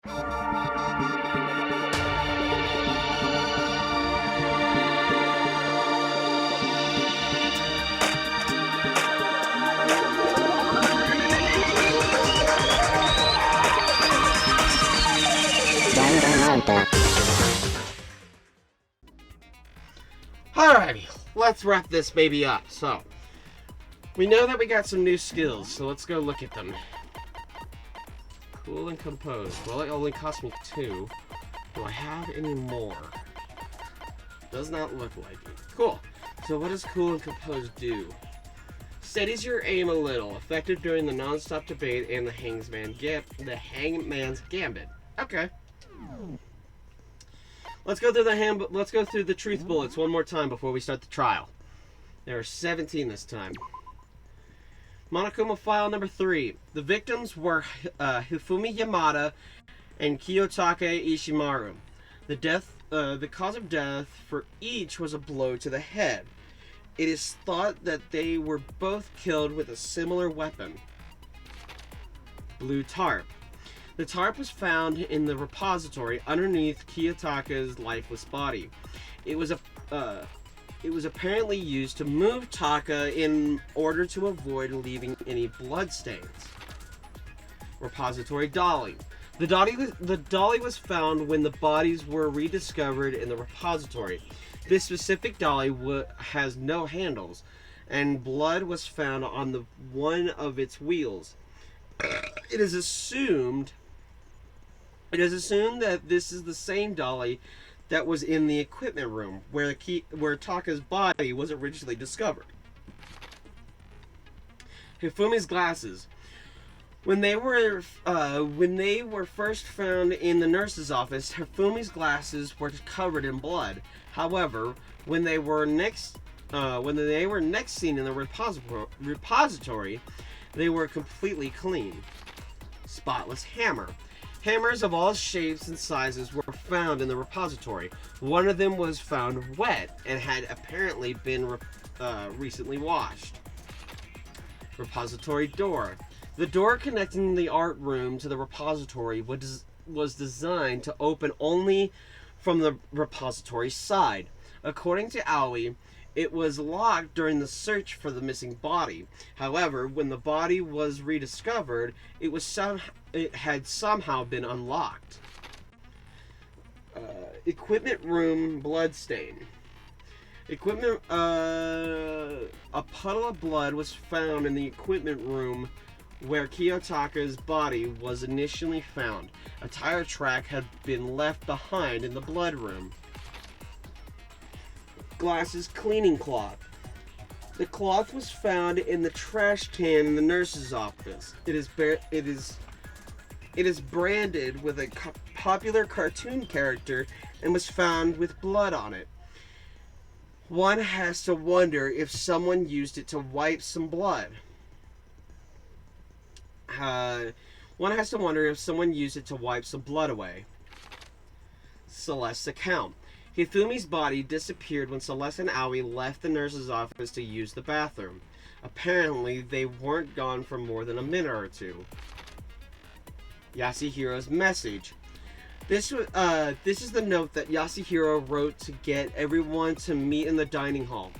Danganronpa. Alrighty, let's wrap this baby up. So, we know that we got some new skills, so let's go look at them. Cool and composed. Well, it only cost me 2. Do I have any more? Does not look like it. Cool. So what does cool and composed do? Steadies your aim a little. Effective during the non-stop debate and the hangman's gambit. Okay. Let's go through the truth bullets one more time before we start the trial. There are 17 this time. Monokuma file number 3. The victims were Hifumi Yamada and Kiyotaka Ishimaru. The cause of death for each was a blow to the head. It is thought that they were both killed with a similar weapon. Blue tarp. The tarp was found in the repository underneath Kiyotaka's lifeless body. It was apparently used to move Taka in order to avoid leaving any bloodstains. Repository dolly. The dolly was found when the bodies were rediscovered in the repository. This specific dolly has no handles, and blood was found on one of its wheels. It is assumed that this is the same dolly that was in the equipment room where Taka's body was originally discovered. Hifumi's glasses. When they were first found in the nurse's office, Hifumi's glasses were covered in blood. However, when they were next seen in the repository, they were completely clean. Spotless hammer. Hammers of all shapes and sizes were found in the repository. One of them was found wet and had apparently been recently washed. Repository door. The door connecting the art room to the repository was designed to open only from the repository side. According to Aoi, it was locked during the search for the missing body. However, when the body was rediscovered, it had somehow been unlocked. Equipment room bloodstain. A puddle of blood was found in the equipment room where Kiyotaka's body was initially found. A tire track had been left behind in the blood room. Glasses cleaning cloth. The cloth was found in the trash can in the nurse's office. It is branded with a popular cartoon character and was found with blood on it. One has to wonder if someone used it to wipe some blood. Away. Celeste's account. Hifumi's body disappeared when Celeste and Aoi left the nurse's office to use the bathroom. Apparently, they weren't gone for more than a minute or two. Yasuhiro's message. This is the note that Yasuhiro wrote to get everyone to meet in the dining hall.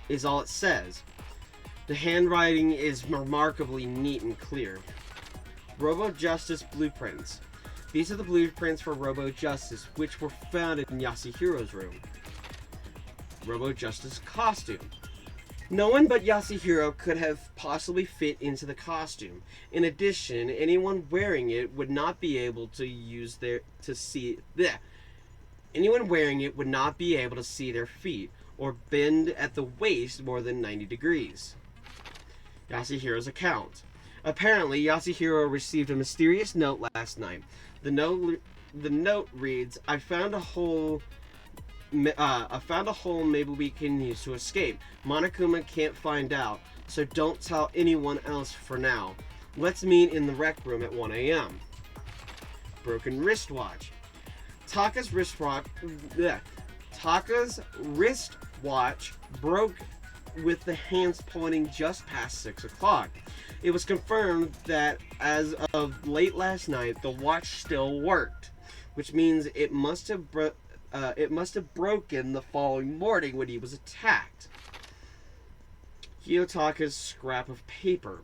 Is all it says. The handwriting is remarkably neat and clear. Robo Justice blueprints. These are the blueprints for Robo Justice, which were found in Yasuhiro's room. Robo Justice costume. No one but Yasuhiro could have possibly fit into the costume. In addition, anyone wearing it would not be able to see their feet or bend at the waist more than 90 degrees. Yasuhiro's account. Apparently, Yasuhiro received a mysterious note last night. The note reads, I found a hole maybe we can use to escape. Monokuma can't find out, so don't tell anyone else for now. Let's meet in the rec room at 1 a.m. Broken wristwatch. Taka's wristwatch broke with the hands pointing just past 6 o'clock. It was confirmed that as of late last night, the watch still worked, which means it must have broken the following morning when he was attacked. Kiyotaka's scrap of paper.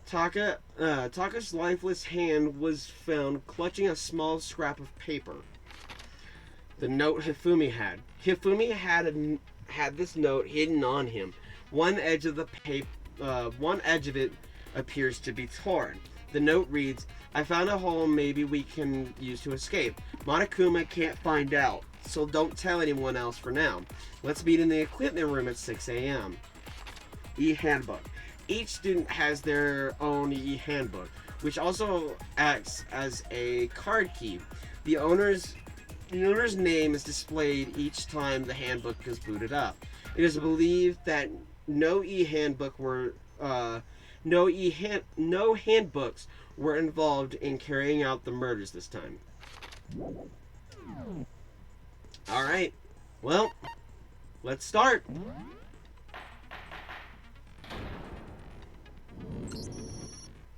Taka's lifeless hand was found clutching a small scrap of paper. The note Hifumi had. Hifumi had this note hidden on him. One edge of it appears to be torn. The note reads, "I found a hole maybe we can use to escape. Monokuma can't find out, so don't tell anyone else for now. Let's meet in the equipment room at 6 a.m. E-handbook. Each student has their own e-handbook, which also acts as a card key. The owner's name is displayed each time the handbook is booted up. It is believed that no handbooks were involved in carrying out the murders this time." All right. Well, let's start.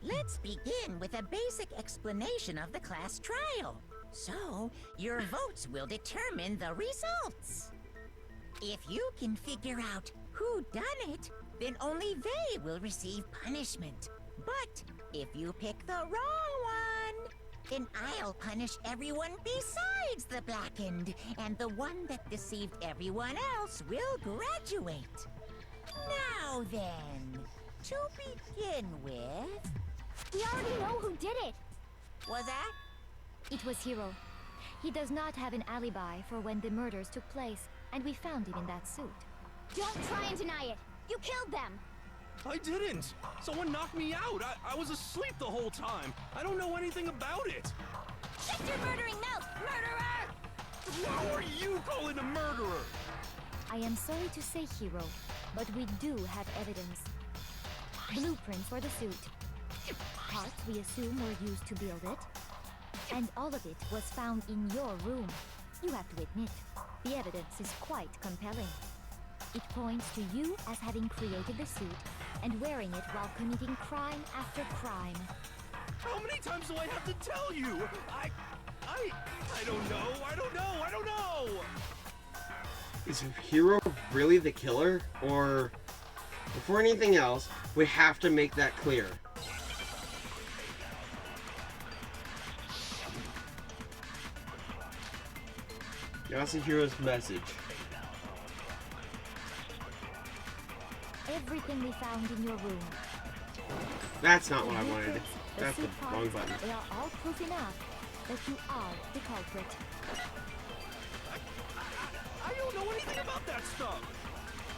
Let's begin with a basic explanation of the class trial. So, your votes will determine the results. If you can figure out who done it, then only they will receive punishment. But if you pick the wrong one, then I'll punish everyone besides the blackened, and the one that deceived everyone else will graduate. Now then, to begin with... We already know who did it! Was that? It was Hiro. He does not have an alibi for when the murders took place, and we found him in that suit. Don't try and deny it! You killed them! I didn't! Someone knocked me out! I was asleep the whole time! I don't know anything about it! Shut your murdering mouth, murderer! How are you calling a murderer? I am sorry to say, Hiro, but we do have evidence. Blueprints for the suit. Parts we assume were used to build it. And all of it was found in your room. You have to admit, the evidence is quite compelling. It points to you as having created the suit and wearing it while committing crime after crime. How many times do I have to tell you? I don't know! Is Hiro really the killer? Or, before anything else, we have to make that clear. Yasuhiro's message. Everything we found in your room. That's not what I wanted. That's the wrong button. They are all proof enough that you are the culprit. I don't know anything about that stuff!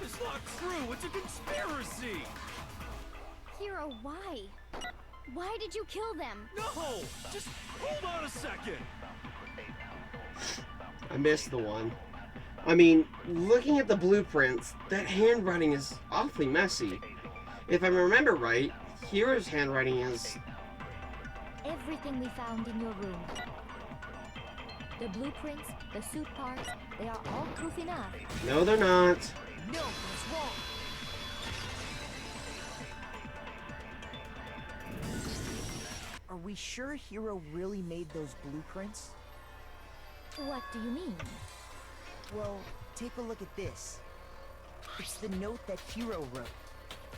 It's not true! It's a conspiracy! Hiro, why? Why did you kill them? No! Just hold on a second! I missed the one. I mean, looking at the blueprints, that handwriting is awfully messy. If I remember right, Hiro's handwriting is... Everything we found in your room. The blueprints, the suit parts, they are all proof enough. No, they're not. No, what's wrong? Are we sure Hiro really made those blueprints? What do you mean? Well, take a look at this. It's the note that Hiro wrote,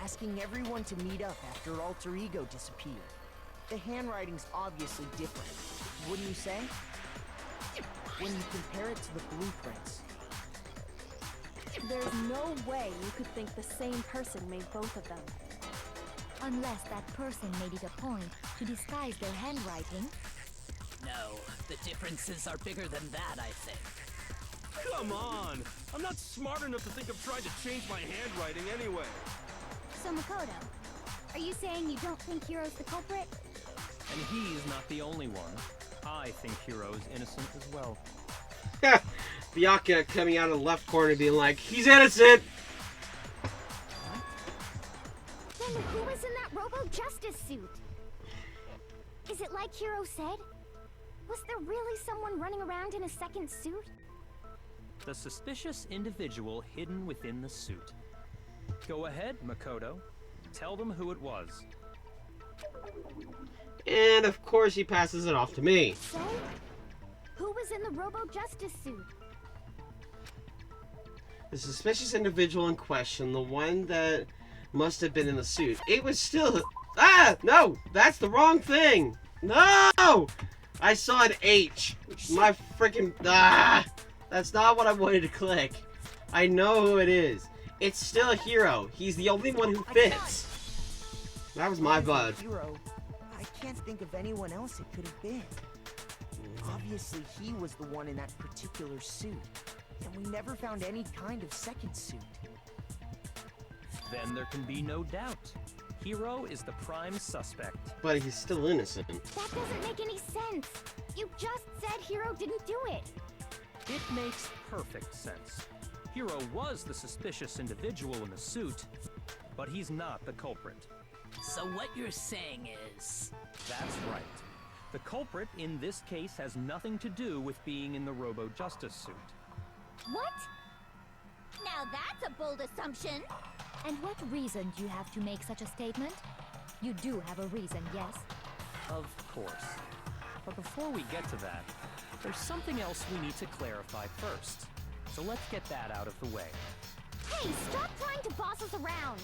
asking everyone to meet up after Alter Ego disappeared. The handwriting's obviously different, wouldn't you say? When you compare it to the blueprints. There's no way you could think the same person made both of them. Unless that person made it a point to disguise their handwriting. No, the differences are bigger than that, I think. Come on! I'm not smart enough to think of trying to change my handwriting anyway. So Makoto, are you saying you don't think Hiro's the culprit? And he's not the only one. I think Hiro is innocent as well. Byakuya coming out of the left corner being like, he's innocent! Then who was in that Robo-Justice suit? Is it like Hiro said? Was there really someone running around in a second suit? The suspicious individual hidden within the suit. Go ahead, Makoto. Tell them who it was. And of course he passes it off to me. So, who was in the Robo-Justice suit? The suspicious individual in question, the one that must have been in the suit. It was still... Ah! No! That's the wrong thing! No! I saw an H. My freaking... Ah! That's not what I wanted to click. I know who it is. It's still a hero. He's the only one who fits. That was my bud. Hero, I can't think of anyone else it could have been. Obviously, he was the one in that particular suit. And we never found any kind of second suit. Then there can be no doubt. Hiro is the prime suspect. But he's still innocent. That doesn't make any sense. You just said Hiro didn't do it. It makes perfect sense. Hiro was the suspicious individual in the suit, but he's not the culprit. So what you're saying is... That's right. The culprit in this case has nothing to do with being in the Robo-Justice suit. What? Now that's a bold assumption. And what reason do you have to make such a statement? You do have a reason, yes? Of course. But before we get to that, there's something else we need to clarify first. So let's get that out of the way. Hey, stop trying to boss us around!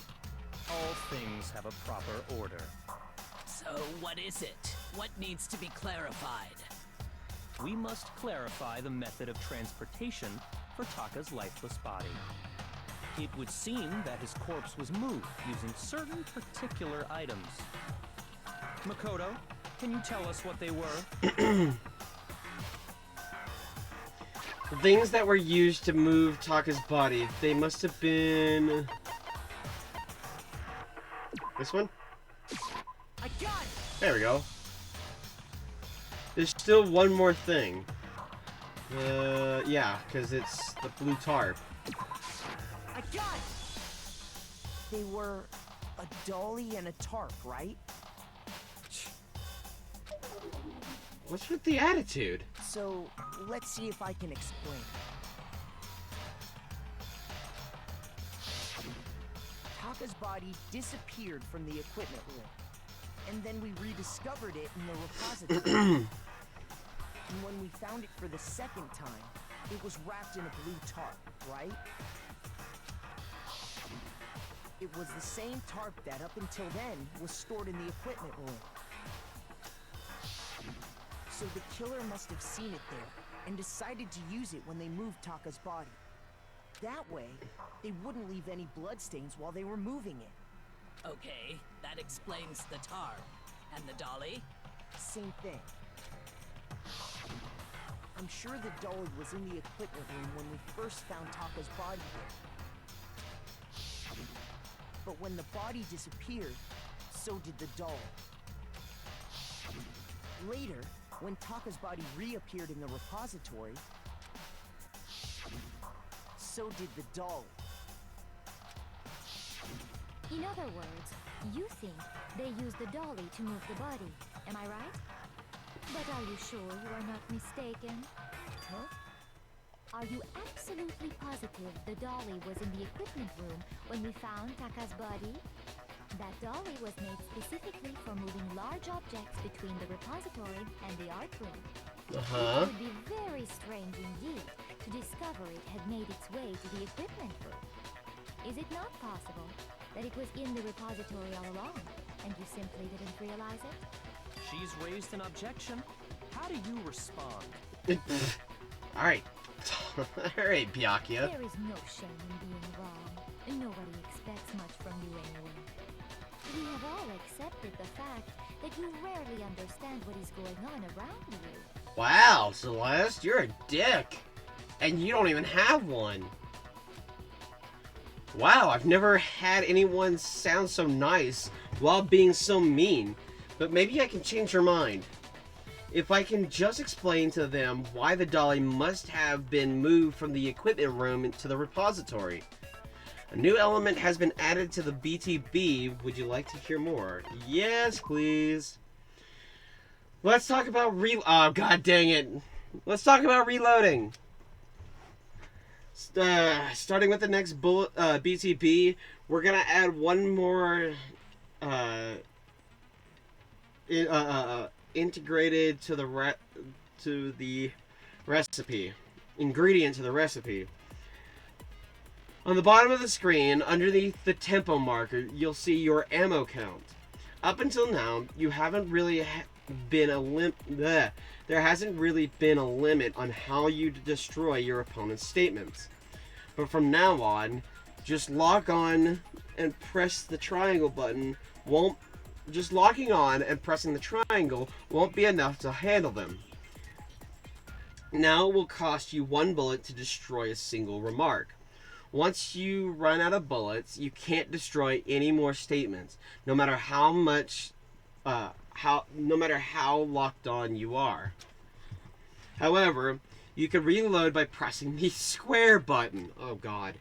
All things have a proper order. So what is it? What needs to be clarified? We must clarify the method of transportation for Taka's lifeless body. It would seem that his corpse was moved using certain particular items. Makoto, can you tell us what they were? The things that were used to move Taka's body, they must have been... This one? I got it! There we go. There's still one more thing. Yeah, because it's the blue tarp. I got it! They were a dolly and a tarp, right? What's with the attitude? So, let's see if I can explain. Taka's body disappeared from the equipment room. And then we rediscovered it in the repository. And when we found it for the second time, it was wrapped in a blue tarp, right? It was the same tarp that up until then was stored in the equipment room. So the killer must have seen it there and decided to use it when they moved Taka's body. That way, they wouldn't leave any bloodstains while they were moving it. Okay, that explains the tarp. And the dolly? Same thing. I'm sure the dolly was in the equipment room when we first found Taka's body there. But when the body disappeared, so did the doll. Later, when Taka's body reappeared in the repository, so did the dolly. In other words, you think they used the dolly to move the body, am I right? But are you sure you are not mistaken? Huh? Are you absolutely positive the dolly was in the equipment room when we found Taka's body? That dolly was made specifically for moving large objects between the repository and the art room. Uh-huh. It would be very strange indeed to discover it had made its way to the equipment room. Is it not possible that it was in the repository all along, and you simply didn't realize it? She's raised an objection. How do you respond? Alright. Alright, Byakuya. There is no shame in being wrong. Nobody expects much from you anyway. We have all accepted the fact that you rarely understand what is going on around you. Wow, Celeste, you're a dick. And you don't even have one. Wow, I've never had anyone sound so nice while being so mean. But maybe I can change her mind. If I can just explain to them why the dolly must have been moved from the equipment room into the repository. A new element has been added to the BTB. Would you like to hear more? Yes, please. Let's talk about oh, god dang it. Let's talk about reloading. Starting with the next bullet, BTB, we're gonna add one more integrated to the recipe. Ingredient to the recipe. On the bottom of the screen, underneath the tempo marker, you'll see your ammo count. Up until now, you haven't really been there hasn't really been a limit on how you destroy your opponent's statements. But from now on, just lock on and press the triangle button just locking on and pressing the triangle won't be enough to handle them. Now it will cost you 1 bullet to destroy a single remark. Once you run out of bullets, you can't destroy any more statements, no matter how locked on you are. However, you can reload by pressing the square button. Oh god.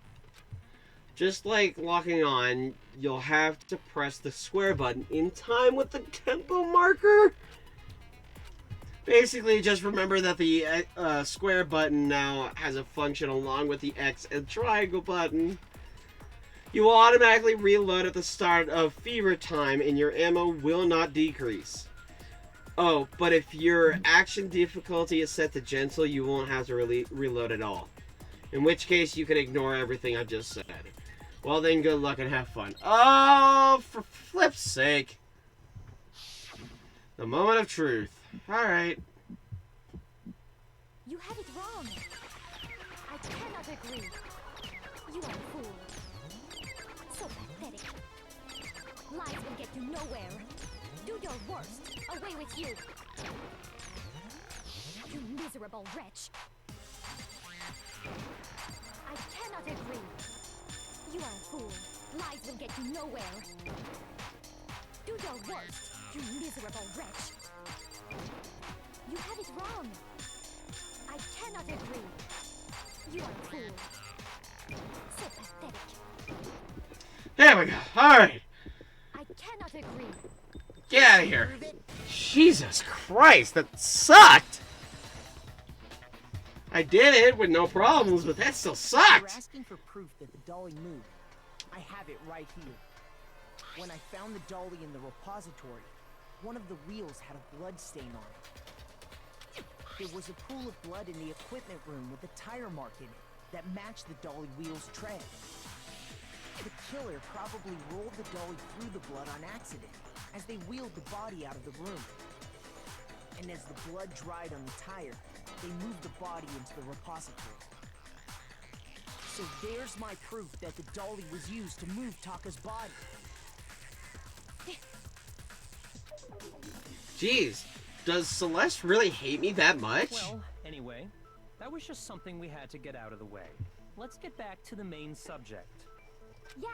Just like locking on, you'll have to press the square button in time with the tempo marker. Basically, just remember that the square button now has a function along with the X and triangle button. You will automatically reload at the start of fever time and your ammo will not decrease. Oh, but if your action difficulty is set to gentle, you won't have to reload at all. In which case, you can ignore everything I've just said. Well then, good luck and have fun. Oh, for flip's sake. The moment of truth. Alright. You have it wrong. I cannot agree. You are a fool. So pathetic. Lies will get you nowhere. Do your worst. Away with you. You miserable wretch. I cannot agree. You are a fool. Lies will get you nowhere. Do your worst, you miserable wretch. You have it wrong. I cannot agree. You are a fool. So pathetic. There we go. Alright. I cannot agree. Get out of here. Jesus Christ, that sucked. I did it with no problems, but that still You're sucked. asking for proof that the dolly moved. I have it right here. When I found the dolly in the repository, one of the wheels had a blood stain on it. There was a pool of blood in the equipment room with a tire mark in it that matched the dolly wheel's tread. The killer probably rolled the dolly through the blood on accident as they wheeled the body out of the room. And as the blood dried on the tire, they moved the body into the repository. So there's my proof that the dolly was used to move Taka's body. Jeez, does Celeste really hate me that much? Well, anyway, that was just something we had to get out of the way. Let's get back to the main subject. Yeah,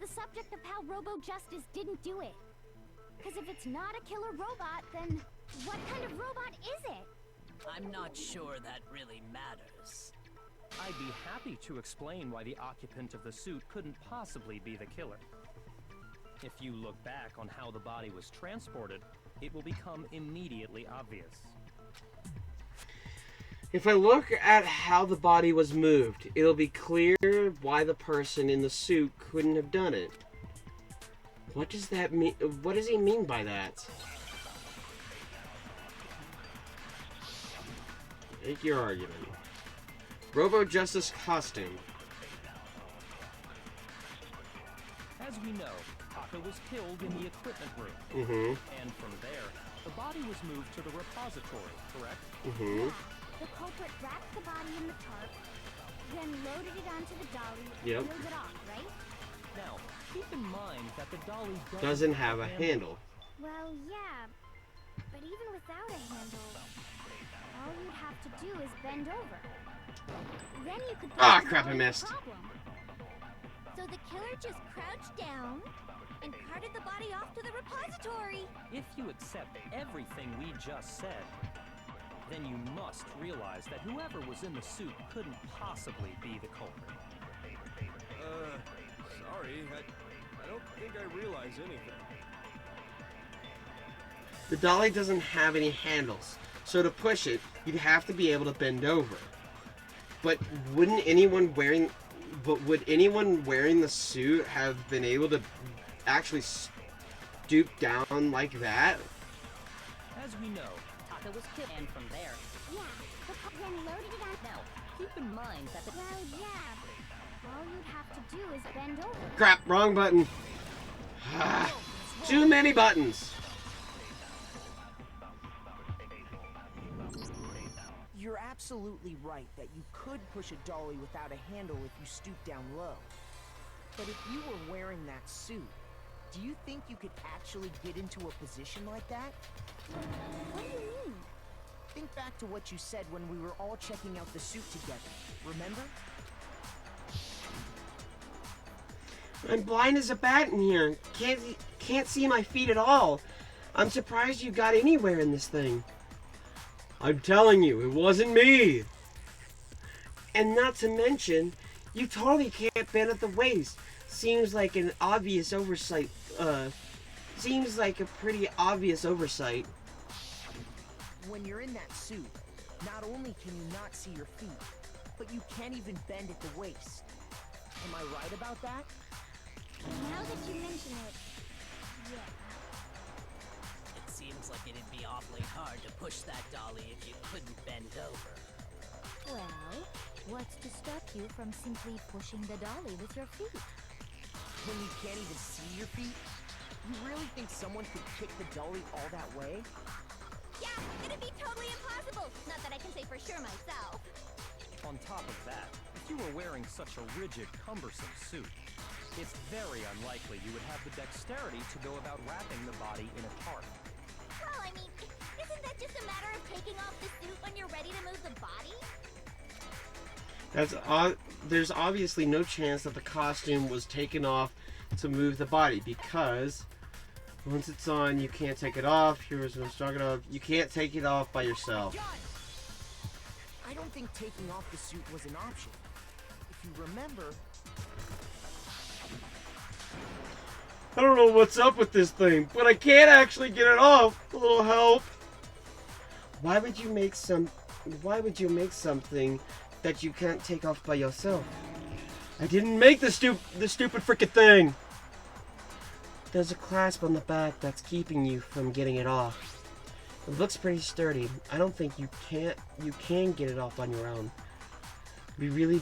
the subject of how Robo-Justice didn't do it. Because if it's not a killer robot, then what kind of robot is it? I'm not sure that really matters. I'd be happy to explain why the occupant of the suit couldn't possibly be the killer. If you look back on how the body was transported, it will become immediately obvious. If I look at how the body was moved, it'll be clear why the person in the suit couldn't have done it. What does that mean? What does he mean by that? Make your argument. Robo-Justice costume. As we know, Taka was killed in the equipment room. Mm-hmm. And from there, the body was moved to the repository, correct? Mm-hmm. The culprit wrapped the body in the tarp, then loaded it onto the dolly Yep. and peeled it off, right? Now, keep in mind that the dolly Doesn't have a handle. Well, yeah, but even without a handle, all you'd have to do is bend over. Then you could Ah, put the crap, I dolly in missed. problem. So the killer just crouched down and carted the body off to the repository. If you accept everything we just said, then you must realize that whoever was in the suit couldn't possibly be the culprit. Sorry, I don't think I realize anything. The dolly doesn't have any handles, so to push it, you'd have to be able to bend over. But would anyone wearing the suit have been able to actually stoop down like that? As we know, Taka was killed, and from there. Yeah, then loaded it on. Now, keep in mind that the. Well, yeah. All you'd have to do is bend over. Crap, wrong button. Too many buttons. You're absolutely right that you could push a dolly without a handle if you stoop down low. But if you were wearing that suit, do you think you could actually get into a position like that? What do you mean? Think back to what you said when we were all checking out the suit together, remember? I'm blind as a bat in here. Can't see my feet at all. I'm surprised you got anywhere in this thing. I'm telling you, it wasn't me. And not to mention, you totally can't bend at the waist. Seems like an obvious oversight. Seems like a pretty obvious oversight. When you're in that suit, not only can you not see your feet, but you can't even bend at the waist. Am I right about that? Now that you mention it, yeah. It seems like it'd be awfully hard to push that dolly if you couldn't bend over. Well, what's to stop you from simply pushing the dolly with your feet? When you can't even see your feet? You really think someone could kick the dolly all that way? Yeah, it'd be totally impossible. Not that I can say for sure myself. on top of that, if you were wearing such a rigid, cumbersome suit, it's very unlikely you would have the dexterity to go about wrapping the body in a tarp. Well, I mean, isn't that just a matter of taking off the suit when you're ready to move the body? There's obviously no chance that the costume was taken off to move the body, because once it's on, you can't take it off. Heroes no strong enough. You can't take it off by yourself. I don't think taking off the suit was an option. If you remember... I don't know what's up with this thing, but I can't actually get it off. A little help. Why would you make something that you can't take off by yourself? I didn't make the stupid freaking thing. There's a clasp on the back that's keeping you from getting it off. It looks pretty sturdy. I don't think you can get it off on your own. We really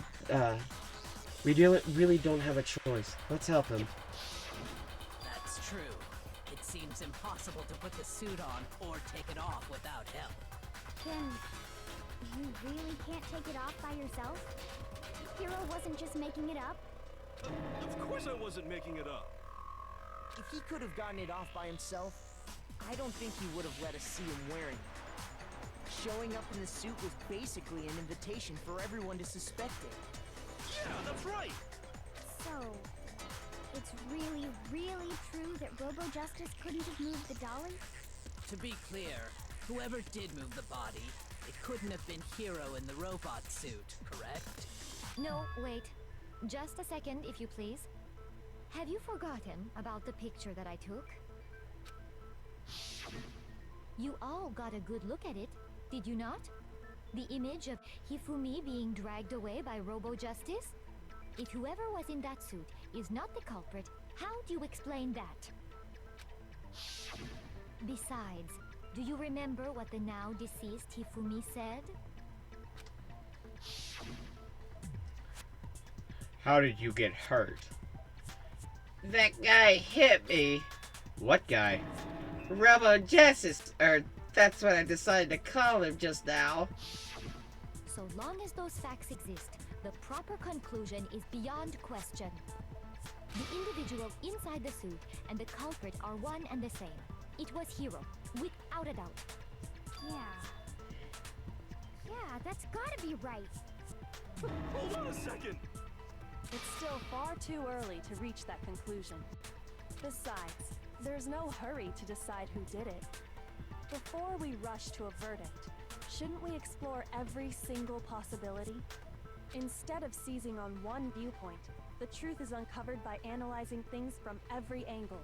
don't have a choice. Let's help him. That's true. It seems impossible to put the suit on or take it off without help. Then, you really can't take it off by yourself? Hiro wasn't just making it up? Of course I wasn't making it up. If he could have gotten it off by himself, I don't think he would have let us see him wearing it. Showing up in the suit was basically an invitation for everyone to suspect it. Yeah, that's right. So, it's really, really true that Robo-Justice couldn't have moved the dolly? To be clear, whoever did move the body, it couldn't have been Hiro in the robot suit, correct? No, wait. Just a second, if you please. Have you forgotten about the picture that I took? You all got a good look at it, did you not? The image of Hifumi being dragged away by Robo-Justice? If whoever was in that suit is not the culprit, how do you explain that? Besides, do you remember what the now deceased Hifumi said? How did you get hurt? That guy hit me. What guy? Robo-Justice, or that's what I decided to call him just now. So long as those facts exist, the proper conclusion is beyond question. The individual inside the suit and the culprit are one and the same. It was Hiro, without a doubt. Yeah, that's gotta be right. Hold on a second. It's still far too early to reach that conclusion. Besides, there's no hurry to decide who did it. Before we rush to a verdict, shouldn't we explore every single possibility? Instead of seizing on one viewpoint, the truth is uncovered by analyzing things from every angle.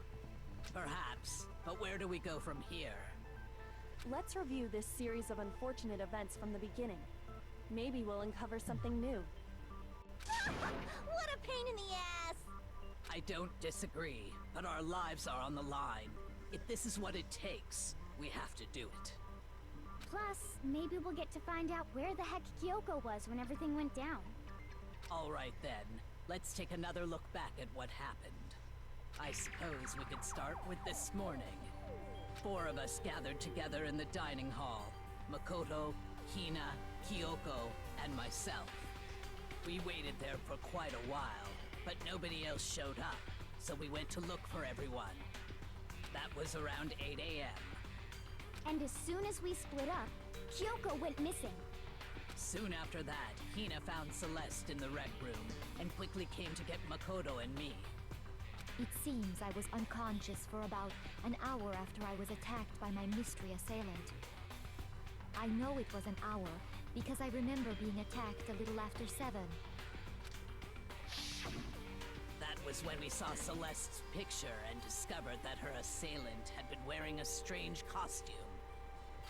Perhaps, but where do we go from here? Let's review this series of unfortunate events from the beginning. Maybe we'll uncover something new. What a pain in the ass! I don't disagree, but our lives are on the line. If this is what it takes, We have to do it. Plus, maybe we'll get to find out where the heck Kyoko was when everything went down. Alright then, let's take another look back at what happened. I suppose we could start with this morning. 4 of us gathered together in the dining hall. Makoto, Hina, Kyoko, and myself. We waited there for quite a while, but nobody else showed up, so we went to look for everyone. That was around 8 a.m. And as soon as we split up, Kyoko went missing. Soon after that, Hina found Celeste in the rec room and quickly came to get Makoto and me. It seems I was unconscious for about an hour after I was attacked by my mystery assailant. I know it was an hour because I remember being attacked a little after 7. That was when we saw Celeste's picture and discovered that her assailant had been wearing a strange costume.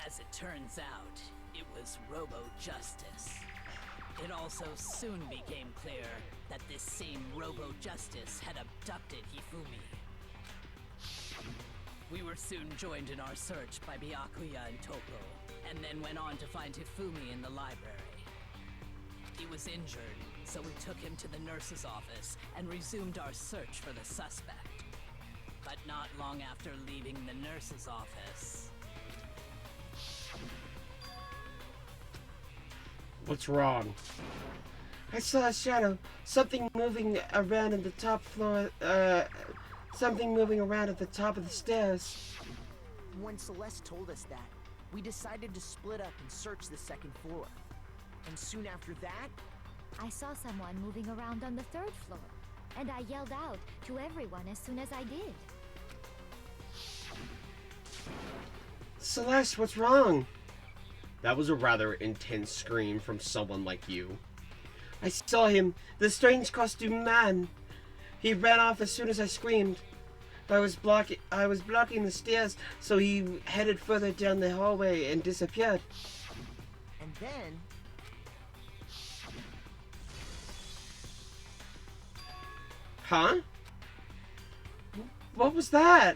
As it turns out, it was Robo-Justice. It also soon became clear that this same Robo-Justice had abducted Hifumi. We were soon joined in our search by Byakuya and Toko, and then went on to find Hifumi in the library. He was injured, so we took him to the nurse's office and resumed our search for the suspect. But not long after leaving the nurse's office... What's wrong? I saw a shadow. Something moving around in the top floor. Something moving around at the top of the stairs. When Celeste told us that, we decided to split up and search the second floor. And soon after that, I saw someone moving around on the 3rd floor, and I yelled out to everyone as soon as I did. Celeste, what's wrong? That was a rather intense scream from someone like you. I saw him, the strange costume man. He ran off as soon as I screamed. I was blocking the stairs, so he headed further down the hallway and disappeared. and then... Huh? What was that?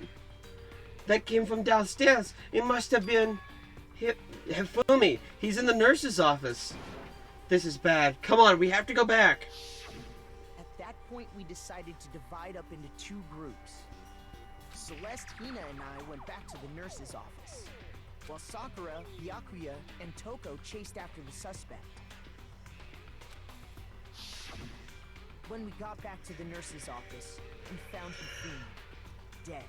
That came from downstairs. It must have been Hifumi. He's in the nurse's office. This is bad. Come on, we have to go back. At that point, we decided to divide up into 2 groups. Celeste, Hina, and I went back to the nurse's office, while Sakura, Byakuya, and Toko chased after the suspect. When we got back to the nurse's office, we found Hifumi, dead.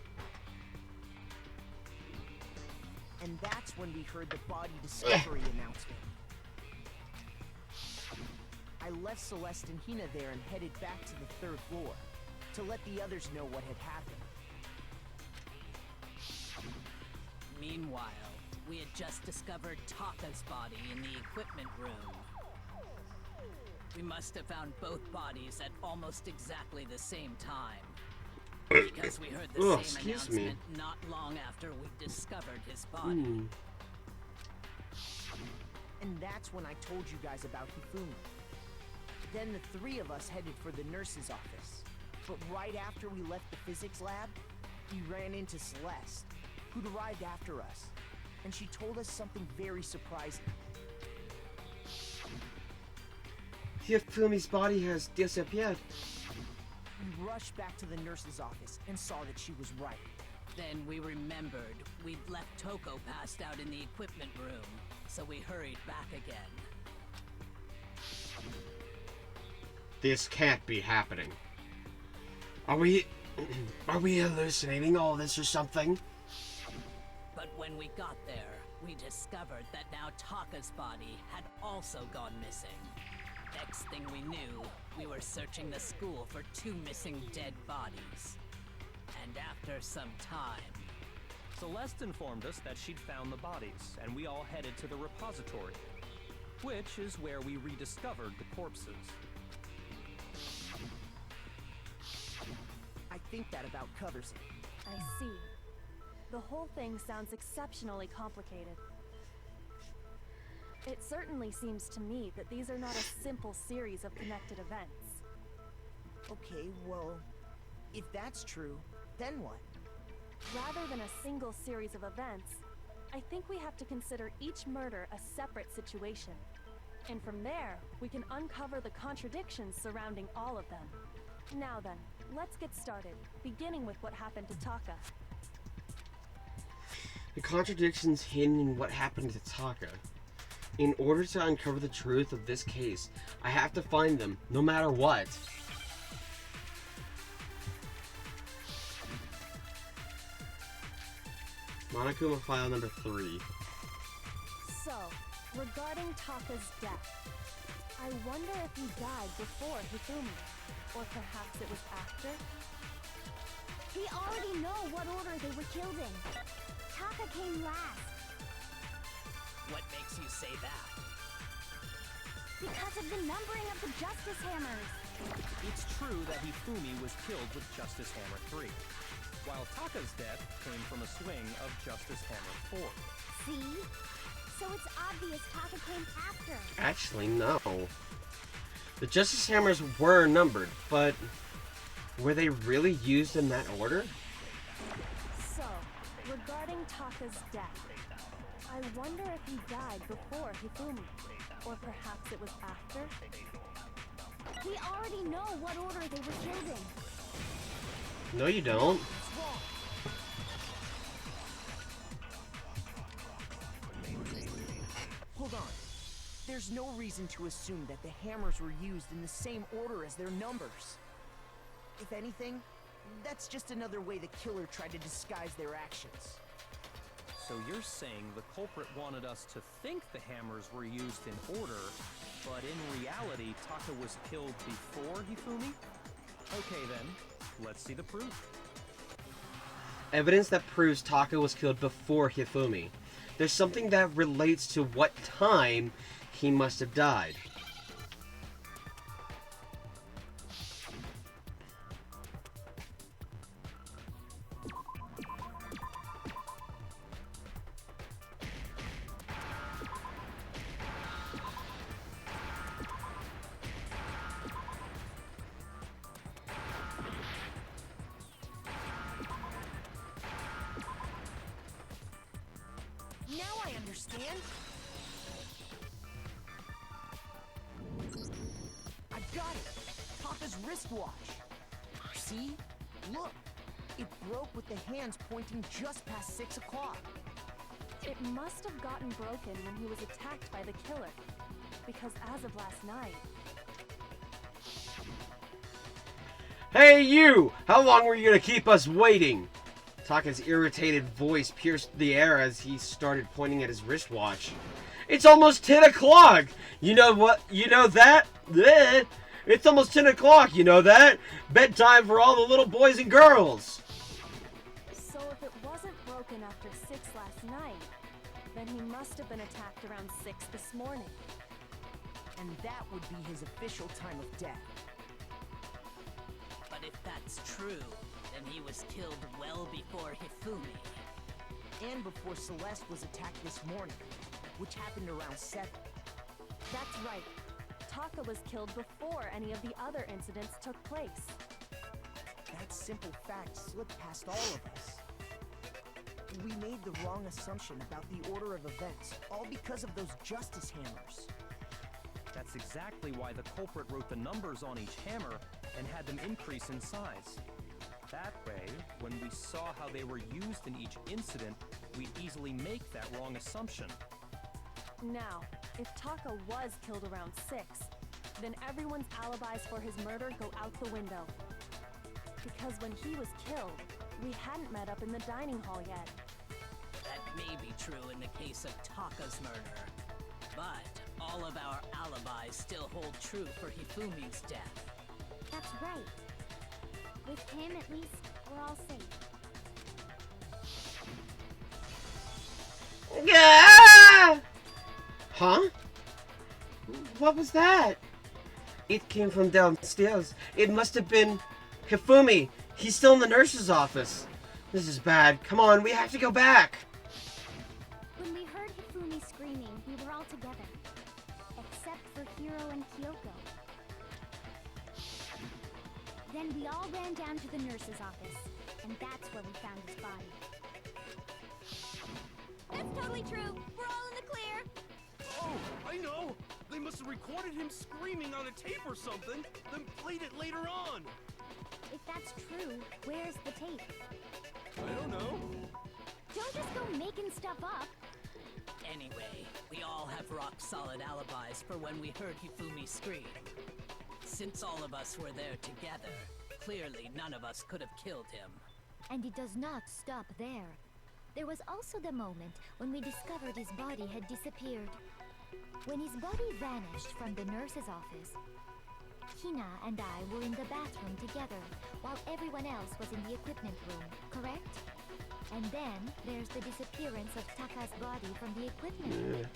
And that's when we heard the body discovery announcement. I left Celeste and Hina there and headed back to the 3rd floor to let the others know what had happened. Meanwhile, we had just discovered Taka's body in the equipment room. We must have found both bodies at almost exactly the same time. Because we heard the same announcement not long after we discovered his body. And that's when I told you guys about Hifumi. Then the 3 of us headed for the nurse's office. But right after we left the physics lab, we ran into Celeste, who'd arrived after us. And she told us something very surprising. Hifumi's body has disappeared. We rushed back to the nurse's office and saw that she was right. Then we remembered we'd left Toko passed out in the equipment room, so we hurried back again. This can't be happening. Are we hallucinating all this or something? But when we got there, we discovered that now Taka's body had also gone missing. Next thing we knew, we were searching the school for 2 missing dead bodies. And after some time... Celeste informed us that she'd found the bodies, and we all headed to the repository, which is where we rediscovered the corpses. I think that about covers it. I see. The whole thing sounds exceptionally complicated. It certainly seems to me that these are not a simple series of connected events. Okay, well, if that's true, then what? Rather than a single series of events, I think we have to consider each murder a separate situation. And from there, we can uncover the contradictions surrounding all of them. Now then, let's get started, beginning with what happened to Taka. The contradictions hidden in what happened to Taka. In order to uncover the truth of this case, I have to find them, no matter what. Monokuma file number 3. So, regarding Taka's death, I wonder if he died before Hifumi, or perhaps it was after? We already know what order they were killed in. Taka came last. What makes you say that? Because of the numbering of the Justice Hammers. It's true that Hifumi was killed with Justice Hammer 3, while Taka's death came from a swing of Justice Hammer 4. See? So it's obvious Taka came after. Actually, no. The Justice Hammers were numbered, but were they really used in that order? So, regarding Taka's death, I wonder if he died before Hifumi, or perhaps it was after? We already know what order they were killed in. No, you don't. Hold on. There's no reason to assume that the hammers were used in the same order as their numbers. If anything, that's just another way the killer tried to disguise their actions. So you're saying the culprit wanted us to think the hammers were used in order, but in reality, Taka was killed before Hifumi? Okay then, let's see the proof. Evidence that proves Taka was killed before Hifumi. There's something that relates to what time he must have died. Now I understand. I got it. Taka's wristwatch. See? Look. It broke with the hands pointing just past 6 o'clock. It must have gotten broken when he was attacked by the killer, because as of last night... Hey you! How long were you gonna keep us waiting? Taka's irritated voice pierced the air as he started pointing at his wristwatch. It's almost 10 o'clock! You know what? You know that? Bleh. It's almost 10 o'clock, you know that? Bedtime for all the little boys and girls! So if it wasn't broken after 6 last night, then he must have been attacked around 6 this morning. And that would be his official time of death. But if that's true, then he was killed well before Hifumi. And before Celeste was attacked this morning, which happened around 7. That's right. Taka was killed before any of the other incidents took place. That simple fact slipped past all of us. We made the wrong assumption about the order of events, all because of those Justice Hammers. That's exactly why the culprit wrote the numbers on each hammer and had them increase in size. That way, when we saw how they were used in each incident, we'd easily make that wrong assumption. Now, if Taka was killed around 6, then everyone's alibis for his murder go out the window. Because when he was killed, we hadn't met up in the dining hall yet. That may be true in the case of Taka's murder, but all of our alibis still hold true for Hifumi's death. That's right. With him, at least, we're all safe. Yeah! Huh? What was that? It came from downstairs. It must have been Hifumi. He's still in the nurse's office. This is bad. Come on, we have to go back. When we heard Hifumi screaming, we were all together. Except for Hiro and Kyoko. Then we all ran down to the nurse's office, and that's where we found his body. That's totally true. We're all in the clear. Oh, I know! They must have recorded him screaming on a tape or something, then played it later on! If that's true, where's the tape? I don't know. Don't just go making stuff up. Anyway, we all have rock-solid alibis for when we heard Hifumi scream. Since all of us were there together, clearly none of us could have killed him. And it does not stop there. There was also the moment when we discovered his body had disappeared. When his body vanished from the nurse's office, Hina and I were in the bathroom together, while everyone else was in the equipment room, correct? And then there's the disappearance of Taka's body from the equipment room.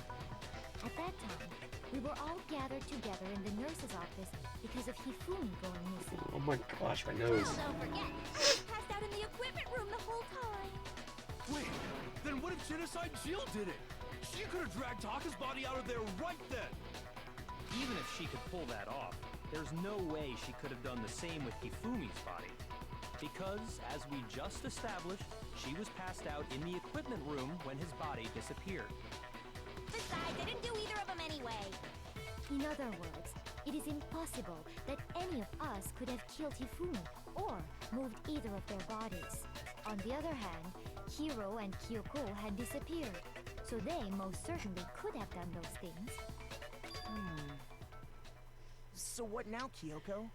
At that time, we were all gathered together in the nurse's office because of Hifumi going missing. Oh my gosh, my nose. Well, don't forget, we passed out in the equipment room the whole time. Wait, then what if Genocide Jill did it? She could have dragged Taka's body out of there right then! Even if she could pull that off, there's no way she could have done the same with Hifumi's body. Because, as we just established, she was passed out in the equipment room when his body disappeared. Besides, I didn't do either of them anyway. In other words, it is impossible that any of us could have killed Hifumi or moved either of their bodies. On the other hand, Hiro and Kyoko had disappeared, so they most certainly could have done those things. So what now, Kyoko?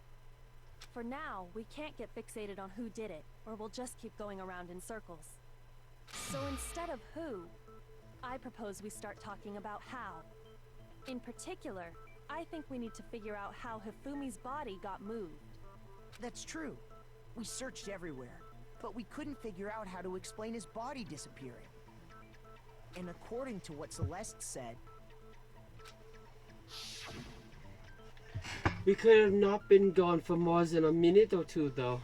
For now, we can't get fixated on who did it, or we'll just keep going around in circles. So instead of who, I propose we start talking about how. In particular, I think we need to figure out how Hifumi's body got moved. That's true. We searched everywhere, but we couldn't figure out how to explain his body disappearing. And according to what Celeste said, We could have not been gone for more than a minute or two, though.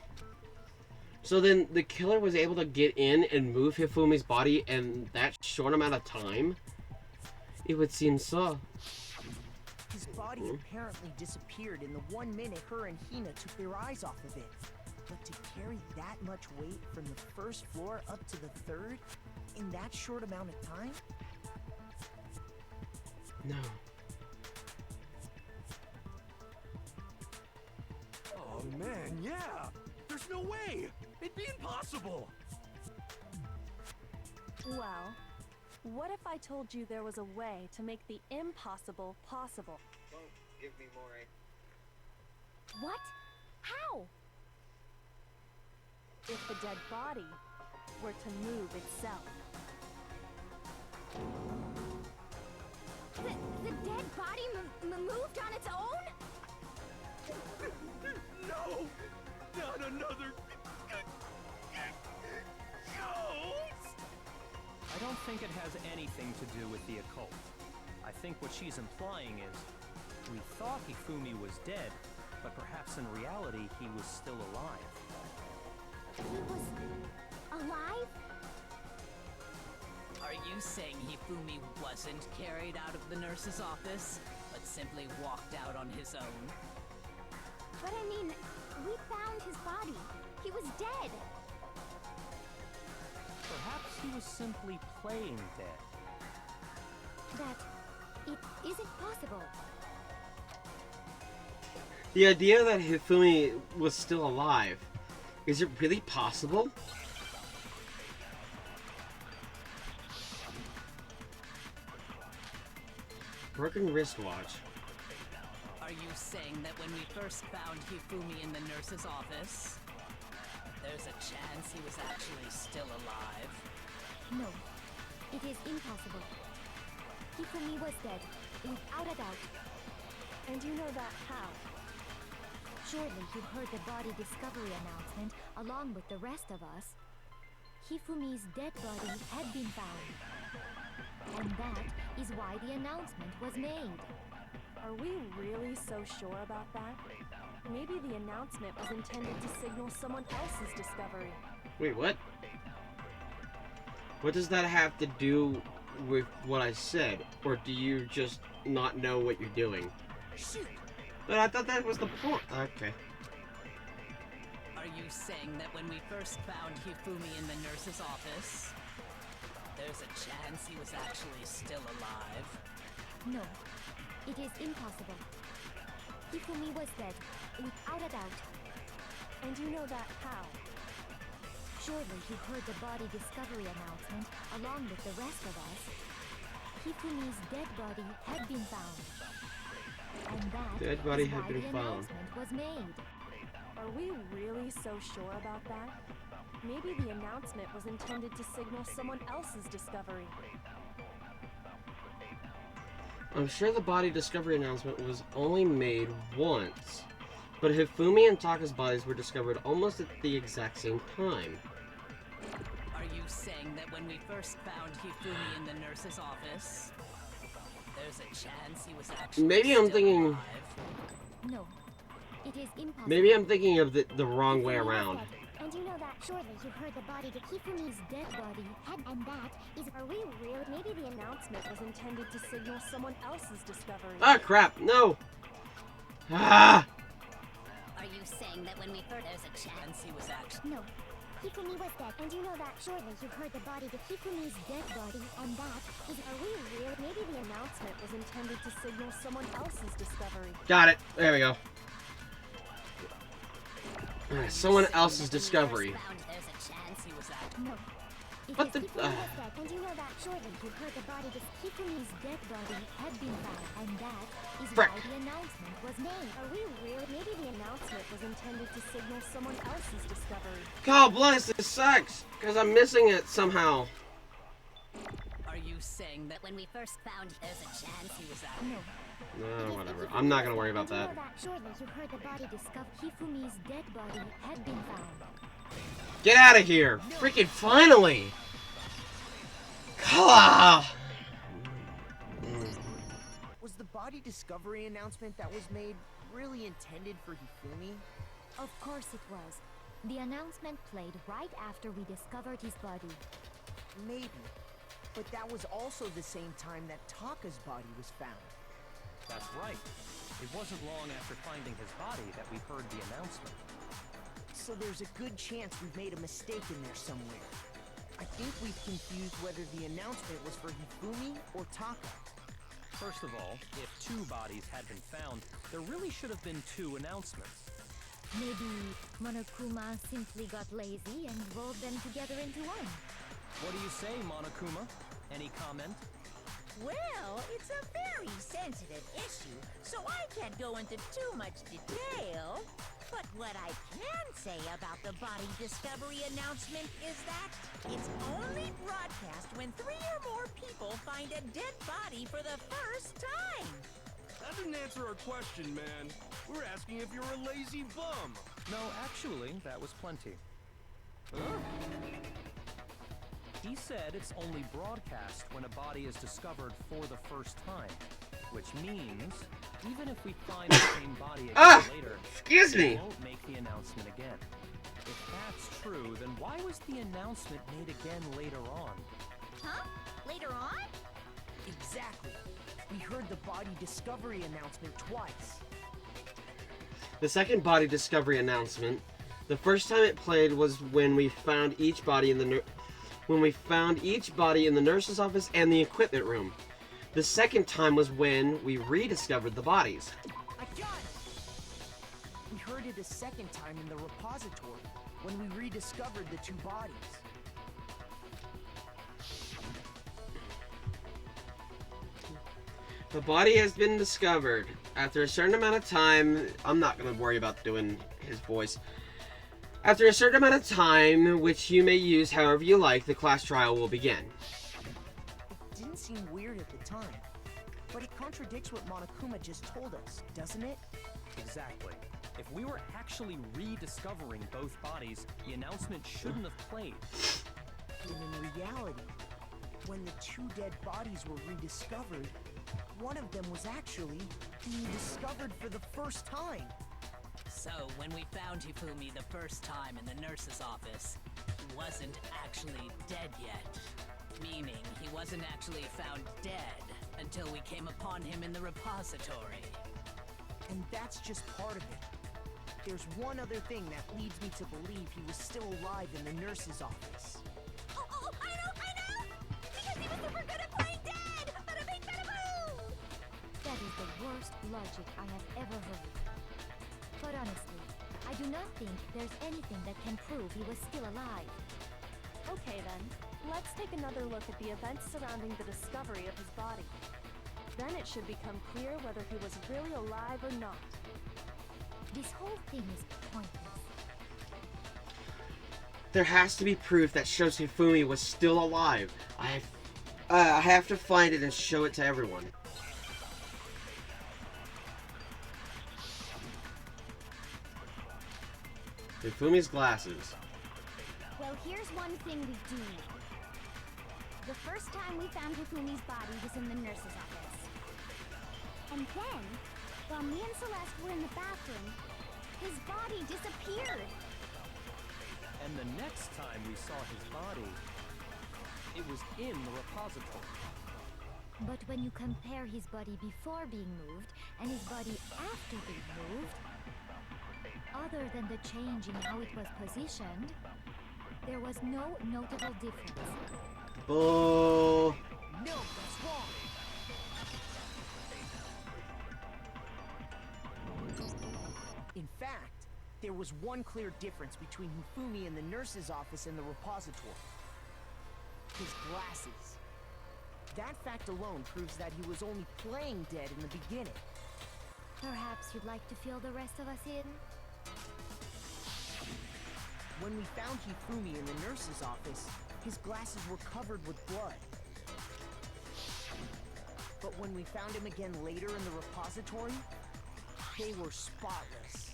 So then the killer was able to get in and move Hifumi's body in that short amount of time? It would seem so. his body apparently disappeared in the 1 minute her and Hina took their eyes off of it. But to carry that much weight from the first floor up to the third in that short amount of time? No. Oh man, yeah! There's no way! It'd be impossible! Well, what if I told you there was a way to make the impossible possible? Don't give me more. What? How? If the dead body were to move itself. The dead body moved on its own? No! Not another... ghost! I don't think it has anything to do with the occult. I think what she's implying is, we thought Hifumi was dead, but perhaps in reality he was still alive. He was alive? Are you saying Hifumi wasn't carried out of the nurse's office, but simply walked out on his own? But I mean, we found his body. He was dead. Perhaps he was simply playing dead. That it isn't possible. The idea that Hifumi was still alive, is it really possible? Broken wristwatch. Are you saying that when we first found Hifumi in the nurse's office, there's a chance he was actually still alive? No, it is impossible. Hifumi was dead, without a doubt. And you know that how? Surely you heard the body discovery announcement along with the rest of us. Hifumi's dead body had been found. And that is why the announcement was made. Are we really so sure about that? Maybe the announcement was intended to signal someone else's discovery. Wait, what? What does that have to do with what I said? Or do you just not know what you're doing? Shoot! But I thought that was the point. Okay. Are you saying that when we first found Hifumi in the nurse's office, there's a chance he was actually still alive? No, it is impossible. Hifumi was dead, without a doubt. And you know that how? Surely you heard the body discovery announcement along with the rest of us. Hifumi's dead body had been found. And that Dead body is had why been the found. announcement was made. Are we really so sure about that? Maybe the announcement was intended to signal someone else's discovery. I'm sure the body discovery announcement was only made once, but Hifumi and Taka's bodies were discovered almost at the exact same time. Are you saying that when we first found Hifumi in the nurse's office, there's a chance he was actually Maybe I'm still thinking. alive? No, it is impossible. Maybe I'm thinking of the wrong way Hifumi was around. dead, and you know that surely you heard the body that Hifumi's dead body had, and that is. Are we real? Maybe the announcement was intended to signal someone else's discovery. Ah, crap! No. Ah! Are you saying that when we first there's a chance he was actually... No. Hifumi was dead, and you know that surely you heard the body that Hifumi's dead body, and that is. Are we real? Maybe the announcement was intended to signal someone else's discovery. Got it. There we go. Alright, someone else's discovery. There's a chance he was actually... No. It What is the- Hifumi was dead, and you know that surely you heard the body that Hifumi's dead body had been found, and that is Frick. why the announcement was made. Are we real? Maybe the announcement was intended to signal someone else's discovery. God bless, this sucks! Because I'm missing it somehow. Are you saying that when we first found there's a chance he was actually... No. No, whatever. I'm not gonna worry about and you that. know that surely you heard the body Discovered Hifumi's dead body had been found. Get out of here! Freaking finally! Ah! Was the body discovery announcement that was made really intended for Hifumi? Of course it was. The announcement played right after we discovered his body. Maybe. But that was also the same time that Taka's body was found. That's right. It wasn't long after finding his body that we heard the announcement. So there's a good chance we've made a mistake in there somewhere. I think we've confused whether the announcement was for Hifumi or Taka. First of all, if two bodies had been found, there really should have been two announcements. Maybe Monokuma simply got lazy and rolled them together into one. What do you say, Monokuma? Any comment? Well, it's a very sensitive issue, so I can't go into too much detail. But what I can say about the body discovery announcement is that it's only broadcast when 3 or more people find a dead body for the first time. That didn't answer our question, man. We're asking if you're a lazy bum. No, actually, that was plenty. He said it's only broadcast when a body is discovered for the first time, which means even if we find the same body again later, Excuse me! we won't make the announcement again. If that's true, then why was the announcement made again later on? Huh? Later on? Exactly. We heard the body discovery announcement twice. The second body discovery announcement, the first time it played was when we found each body in the nurse's office and the equipment room. The second time was when we rediscovered the bodies. I got it! We heard it a second time in the repository, when we rediscovered the two bodies. The body has been discovered. After a certain amount of time, I'm not going to worry about doing his voice. After a certain amount of time, which you may use however you like, the class trial will begin. It didn't seem weird at the time, but it contradicts what Monokuma just told us, doesn't it? Exactly. If we were actually rediscovering both bodies, the announcement shouldn't have played. And in reality, when the two dead bodies were rediscovered, one of them was actually being discovered for the first time. So, when we found Hifumi the first time in the nurse's office, he wasn't actually dead yet. Meaning, he wasn't actually found dead until we came upon him in the repository. And that's just part of it. There's one other thing that leads me to believe he was still alive in the nurse's office. Oh, I know! worst logic I have ever heard. But honestly, I do not think there's anything that can prove he was still alive. Okay then, let's take another look at the events surrounding the discovery of his body. Then it should become clear whether he was really alive or not. This whole thing is pointless. There has to be proof that shows Hifumi was still alive. I have to find it and show it to everyone. Hifumi's glasses. Well, here's one thing we do know. The first time we found Hifumi's body was in the nurse's office. And then, while me and Celeste were in the bathroom, his body disappeared. And the next time we saw his body, it was in the repository. But when you compare his body before being moved and his body after being moved, other than the change in how it was positioned, there was no notable difference. Bull. No, that's wrong. In fact, there was one clear difference between Hifumi in the nurse's office and the repository. His glasses. That fact alone proves that he was only playing dead in the beginning. Perhaps you'd like to fill the rest of us in? When we found Hifumi in the nurse's office, his glasses were covered with blood. But when we found him again later in the repository, they were spotless.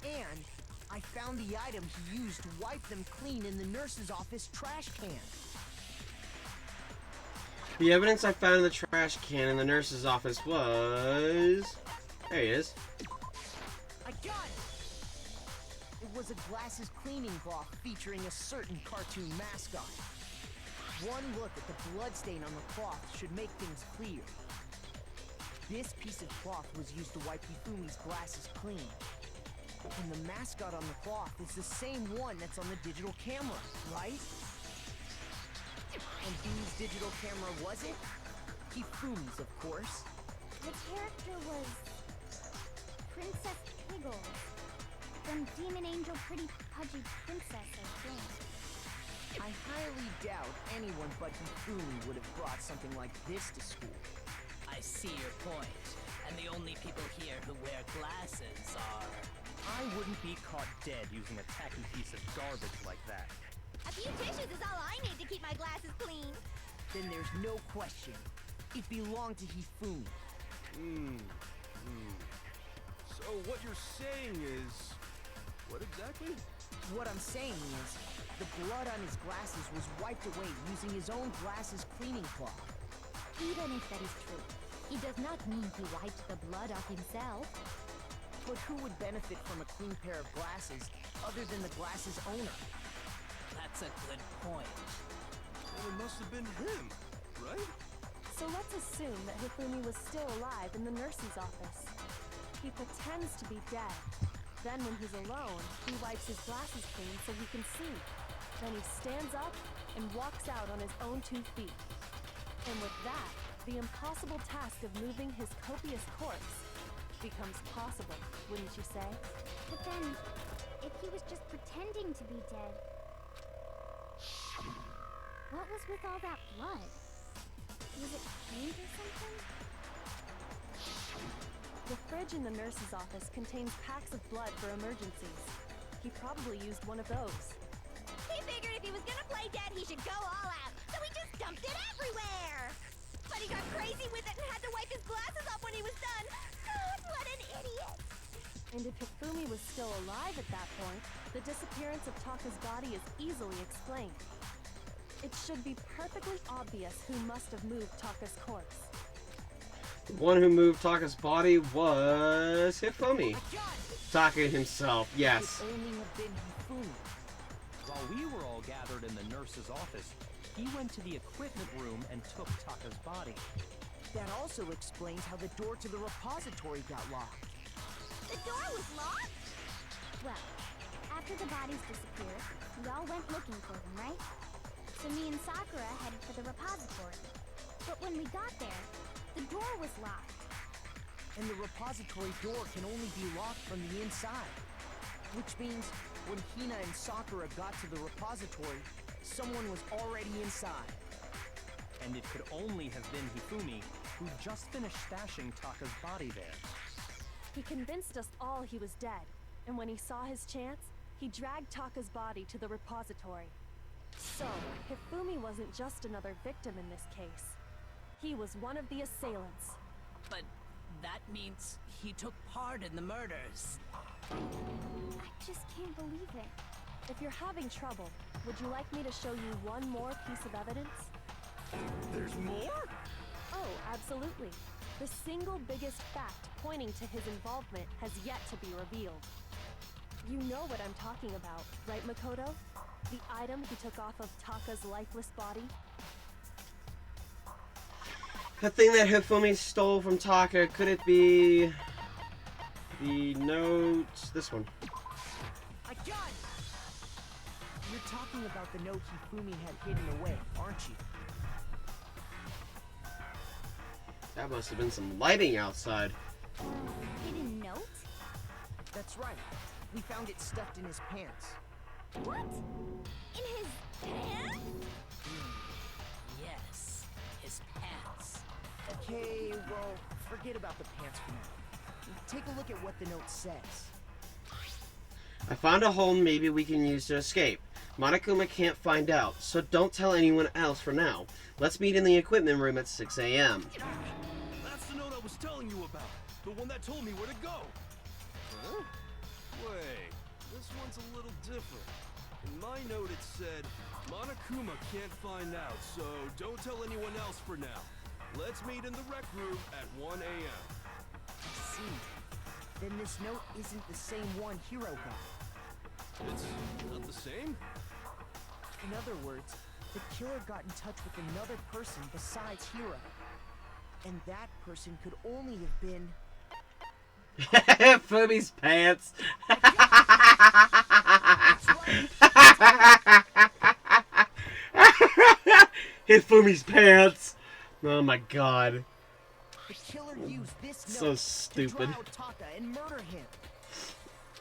And I found the item he used to wipe them clean in the nurse's office trash can. The evidence I found in the trash can in the nurse's office was... There he is. I got it! It was a glasses cleaning cloth featuring a certain cartoon mascot. One look at the bloodstain on the cloth should make things clear. This piece of cloth was used to wipe Hifumi's glasses clean. And the mascot on the cloth is the same one that's on the digital camera, right? And whose digital camera was it? Hifumi's, of course. The character was Princess Piggle from Demon Angel Pretty Pudgy Princess, I think. I highly doubt anyone but Hifumi would have brought something like this to school. I see your point. And the only people here who wear glasses are... I wouldn't be caught dead using a tacky piece of garbage like that. A few tissues is all I need to keep my glasses clean. Then there's no question. It belonged to Hifumi. So what you're saying is... What exactly? What I'm saying is, the blood on his glasses was wiped away using his own glasses cleaning cloth. Even if that is true, it does not mean he wiped the blood off himself. But who would benefit from a clean pair of glasses other than the glasses owner? That's a good point. Well, it must have been him, right? So let's assume that Hifumi was still alive in the nurse's office. He pretends to be dead. Then when he's alone, he wipes his glasses clean so he can see. Then he stands up and walks out on his own 2 feet. And with that, the impossible task of moving his copious corpse becomes possible, wouldn't you say? But then, if he was just pretending to be dead, what was with all that blood? Was it paint or something? The fridge in the nurse's office contains packs of blood for emergencies. He probably used one of those. He figured if he was gonna play dead, he should go all out, so he just dumped it everywhere! But he got crazy with it and had to wipe his glasses off when he was done! God, what an idiot! And if Hifumi was still alive at that point, the disappearance of Taka's body is easily explained. It should be perfectly obvious who must have moved Taka's corpse. The one who moved Taka's body was Hifumi. Taka himself, yes. It only have been Hifumi. While we were all gathered in the nurse's office, he went to the equipment room and took Taka's body. That also explains how the door to the repository got locked. The door was locked? Well, after the bodies disappeared, we all went looking for them, right? So me and Sakura headed for the repository. But when we got there, The door was locked. And the repository door can only be locked from the inside. Which means when Hina and Sakura got to the repository, someone was already inside. And it could only have been Hifumi, who just finished stashing Taka's body there. He convinced us all he was dead, and when he saw his chance, he dragged Taka's body to the repository. So, Hifumi wasn't just another victim in this case. He was one of the assailants. But that means he took part in the murders. I just can't believe it. If you're having trouble, would you like me to show you one more piece of evidence? There's more? Oh, absolutely. The single biggest fact pointing to his involvement has yet to be revealed. You know what I'm talking about, right, Makoto? The item he took off of Taka's lifeless body? The thing that Hifumi stole from Taka, could it be the note? This one. I got it! You're talking about the note Hifumi had hidden away, aren't you? That must have been some lighting outside. Hidden note? That's right. We found it stuffed in his pants. What? In his pants? Yes, his pants. Okay, well, forget about the pants for now. Take a look at what the note says. I found a hole maybe we can use to escape. Monokuma can't find out, so don't tell anyone else for now. Let's meet in the equipment room at 6 a.m. That's the note I was telling you about. The one that told me where to go. Huh? Wait, this one's a little different. In my note it said, Monokuma can't find out, so don't tell anyone else for now. Let's meet in the rec room at 1 a.m. I see. Then this note isn't the same one Hiro got. It's not the same? In other words, the killer got in touch with another person besides Hiro. And that person could only have been... Fumi's pants. Hifumi's pants. Oh my god. The killer used this So note stupid. to draw out Taka and murder him.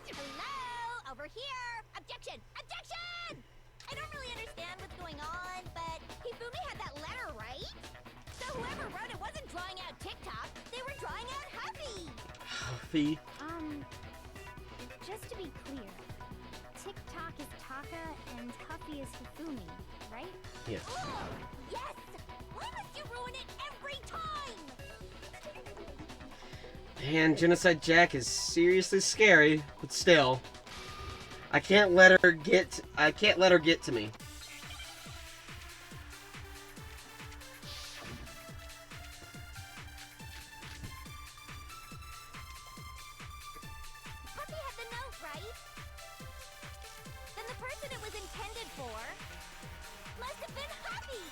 Hello? Over here! Objection! Objection! I don't really understand what's going on, but Hifumi had that letter, right? So whoever wrote it wasn't drawing out TikTok, they were drawing out Huffy! Huffy. Just to be clear, TikTok is Taka and Huffy is Hifumi, right? Yes. Oh, yes! Why must you ruin it every time? Man, Genocide Jack is seriously scary, but still. I can't let her get to me. Huffy had the note, right? Then the person it was intended for must have been Huffy!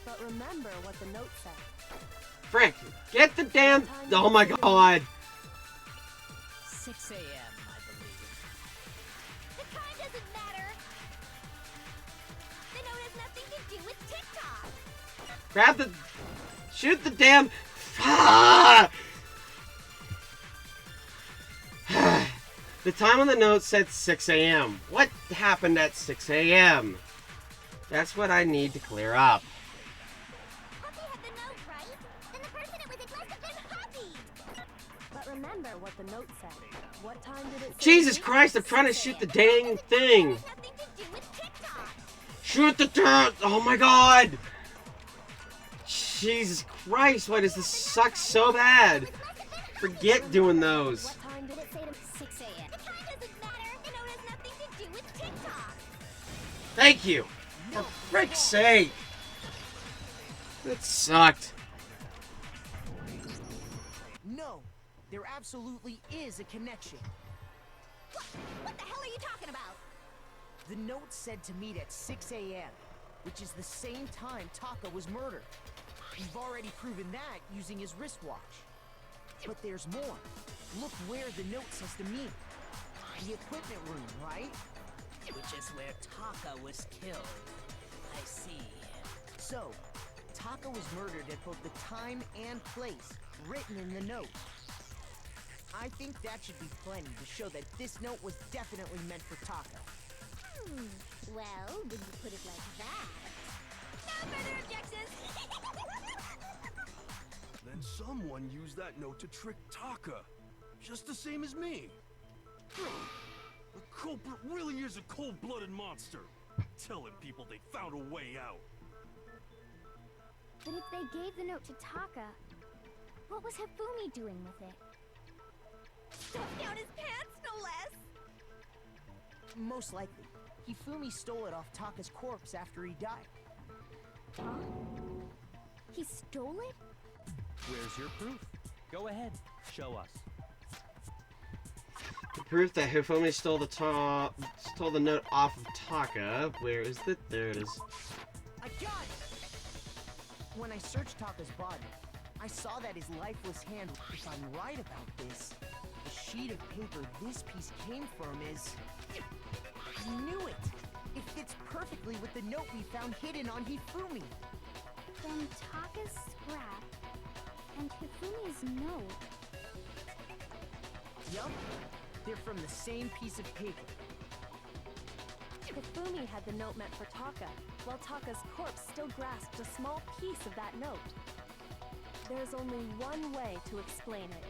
But remember what the note said. Frick, get the damn... Oh my god. 6 a.m., I believe. The time doesn't matter! The note has nothing to do with TikTok! Grab the... Shoot the damn... Ah! The time on the note said 6 a.m. What happened at 6 a.m.? That's what I need to clear up. Huffy had the note, right? Then the person it was must have been Huffy! But remember what the note said. What time did it say? Jesus Christ, I'm trying to shoot the dang thing. It has nothing to do with TikTok! Shoot the dirt! Oh my god! Jesus Christ, why does this suck so bad? Forget doing those. What time did it say to 6 a.m.? The time doesn't matter! The note has nothing to do with TikTok! Thank you! For frick's sake! That sucked. No, there absolutely is a connection. What the hell are you talking about? The note said to meet at 6 a.m., which is the same time Taka was murdered. We've already proven that using his wristwatch. But there's more. Look where the note says to meet. The equipment room, right? Which is where Taka was killed. I see. So, Taka was murdered at both the time and place written in the note. I think that should be plenty to show that this note was definitely meant for Taka. Well, when you put it like that... No further objections! Then someone used that note to trick Taka, just the same as me. The culprit really is a cold-blooded monster. Telling people they found a way out. But if they gave the note to Taka, what was Hifumi doing with it? Stuffed down his pants, no less! Most likely, Hifumi stole it off Taka's corpse after he died. Huh? He stole it? Where's your proof? Go ahead, show us. The proof that Hifumi stole the note off of Taka. Where is it? There it is. I got it! When I searched Taka's body, I saw that his lifeless hand, if I'm right about this, the sheet of paper this piece came from is... I knew it! It fits perfectly with the note we found hidden on Hifumi. Then Taka's scrap and Hifumi's note. Yup, they're from the same piece of paper. Hifumi had the note meant for Taka, while Taka's corpse still grasped a small piece of that note. There's only one way to explain it.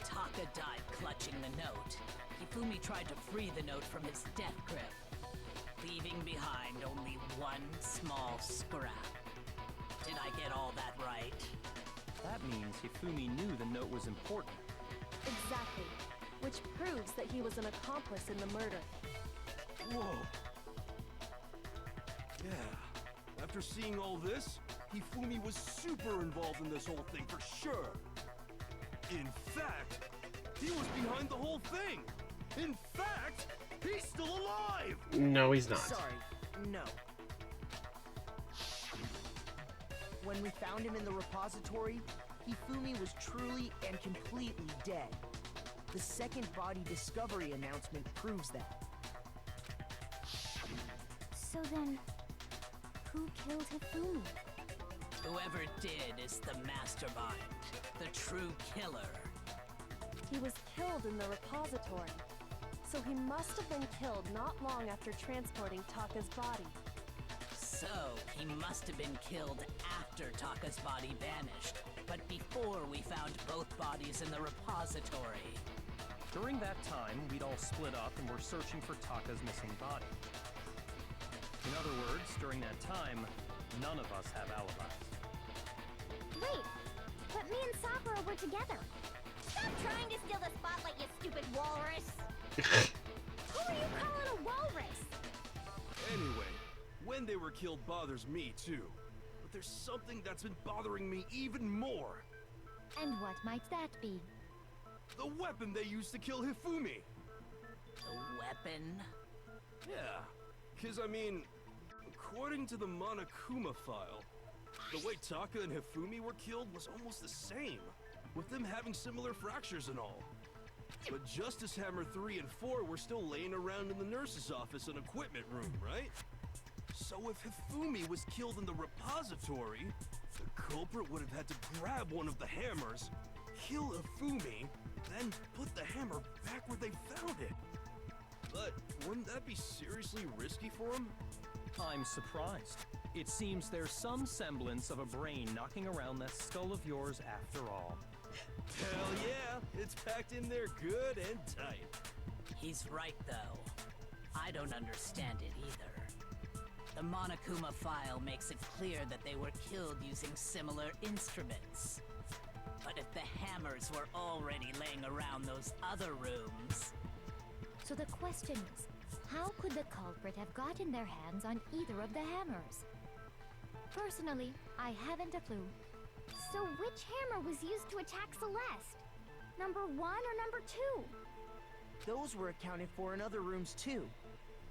Taka died clutching the note. Hifumi tried to free the note from his death grip, leaving behind only one small scrap. Did I get all that right? That means Hifumi knew the note was important. Exactly, which proves that he was an accomplice in the murder. Whoa. Yeah. After seeing all this, Hifumi was super involved in this whole thing for sure. In fact, he was behind the whole thing. In fact, he's still alive! No, he's not. Sorry, no. When we found him in the repository, Hifumi was truly and completely dead. The second body discovery announcement proves that. So then, who killed Hifumi? Whoever did is the mastermind, the true killer. He was killed in the repository, so he must have been killed not long after transporting Taka's body. So, he must have been killed after Taka's body vanished, but before we found both bodies in the repository. During that time, we'd all split up and were searching for Taka's missing body. In other words, during that time, none of us have alibis. Wait, but me and Sakura were together. Stop trying to steal the spotlight, you stupid walrus! Who are you calling a walrus? Anyway, when they were killed bothers me too. But there's something that's been bothering me even more. And what might that be? The weapon they used to kill Hifumi. The weapon? Yeah, because I mean, according to the Monokuma file, the way Taka and Hifumi were killed was almost the same, with them having similar fractures and all. But Justice Hammer 3 and 4 were still laying around in the nurse's office and equipment room, right? So if Hifumi was killed in the repository, the culprit would have had to grab one of the hammers, kill Hifumi, then put the hammer back where they found it. But wouldn't that be seriously risky for him? I'm surprised. It seems there's some semblance of a brain knocking around that skull of yours after all. Hell yeah, it's packed in there good and tight. He's right, though. I don't understand it either. The Monokuma file makes it clear that they were killed using similar instruments. But if the hammers were already laying around those other rooms... So the question is, how could the culprit have gotten their hands on either of the hammers? Personally, I haven't a clue. So which hammer was used to attack Celeste? Number 1 or number 2? Those were accounted for in other rooms too.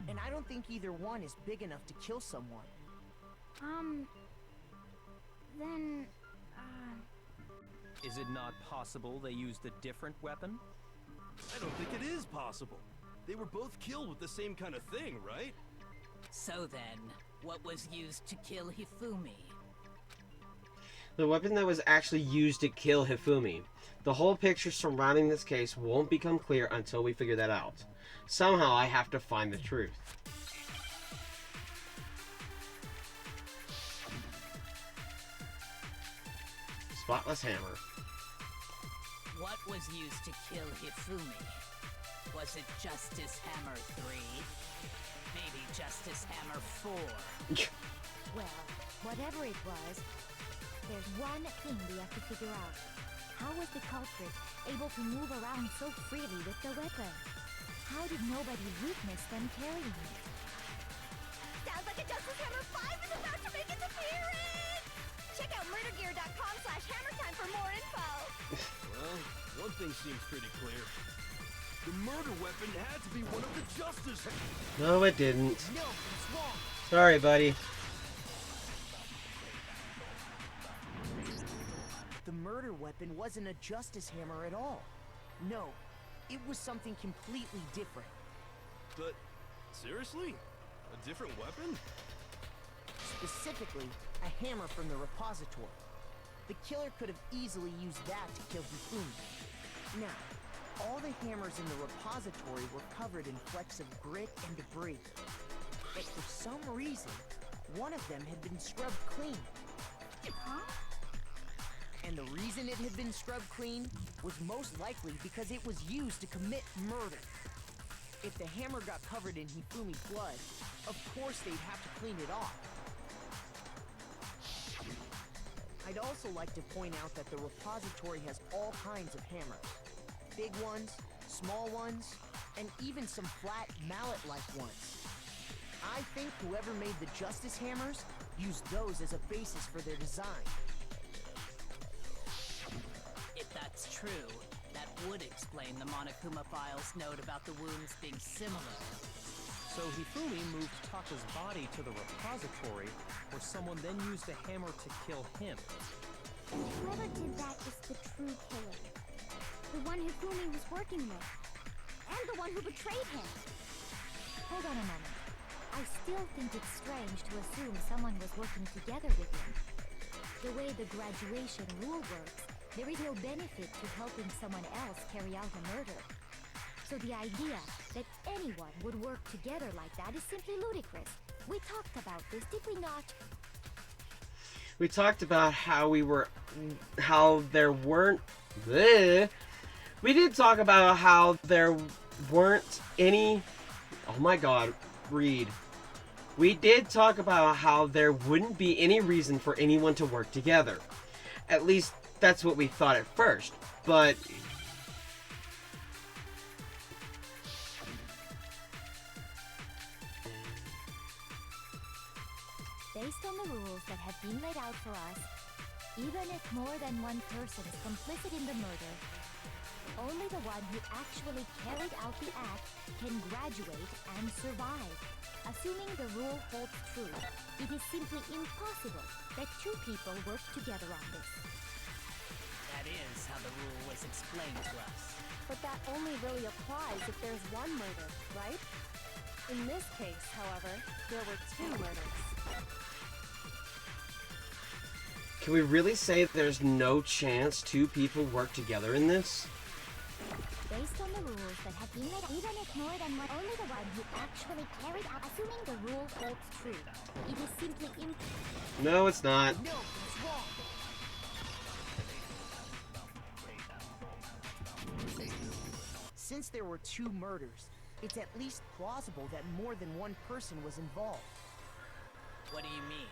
And I don't think either one is big enough to kill someone. Then, Is it not possible they used a different weapon? I don't think it is possible. They were both killed with the same kind of thing, right? So then, what was used to kill Hifumi? The weapon that was actually used to kill Hifumi. The whole picture surrounding this case won't become clear until we figure that out. Somehow I have to find the truth. Spotless hammer. What was used to kill Hifumi? Was it Justice Hammer 3? Maybe Justice Hammer 4? Well, whatever it was, there's one thing we have to figure out. How was the culprit able to move around so freely with the weapon? How did nobody witness them carrying it? Sounds like a Justice Hammer 5 is about to make its appearance! Check out murdergear.com/hammertime for more info! Well, one thing seems pretty clear. The murder weapon had to be one of the Justice... No, it didn't. No, it's wrong. Sorry, buddy. The murder weapon wasn't a Justice Hammer at all. No, it was something completely different. But, seriously? A different weapon? Specifically, a hammer from the repository. The killer could have easily used that to kill Hifumi. Now, all the hammers in the repository were covered in flecks of grit and debris. But for some reason, one of them had been scrubbed clean. Huh? And the reason it had been scrubbed clean was most likely because it was used to commit murder. If the hammer got covered in Hifumi's blood, of course they'd have to clean it off. I'd also like to point out that the repository has all kinds of hammers. Big ones, small ones, and even some flat mallet-like ones. I think whoever made the Justice Hammers used those as a basis for their design. If that's true, that would explain the Monokuma file's note about the wounds being similar. So Hifumi moved Taka's body to the repository, where someone then used the hammer to kill him. And whoever did that is the true killer. The one Hifumi was working with. And the one who betrayed him. Hold on a moment. I still think it's strange to assume someone was working together with him. The way the graduation rule works, there is no benefit to helping someone else carry out a murder. So the idea that anyone would work together like that is simply ludicrous. We talked about this, did we not? We talked about how there weren't... Bleh. We did talk about how there weren't any... Oh my god, read. We did talk about how there wouldn't be any reason for anyone to work together. At least, that's what we thought at first. But... Based on the rules that have been laid out for us, even if more than one person is complicit in the murder, only the one who actually carried out the act can graduate and survive. Assuming the rule holds true, it is simply impossible that two people work together on this. That is how the rule was explained to us. But that only really applies if there's one murder, right? In this case, however, there were two murders. Can we really say there's no chance two people work together in this? Based on the rules that have been laid out, even if more than one, only the one who actually carried out, assuming the rule holds true, it is simply impossible. No, it's not. No, it's wrong. Since there were two murders, it's at least plausible that more than one person was involved. What do you mean?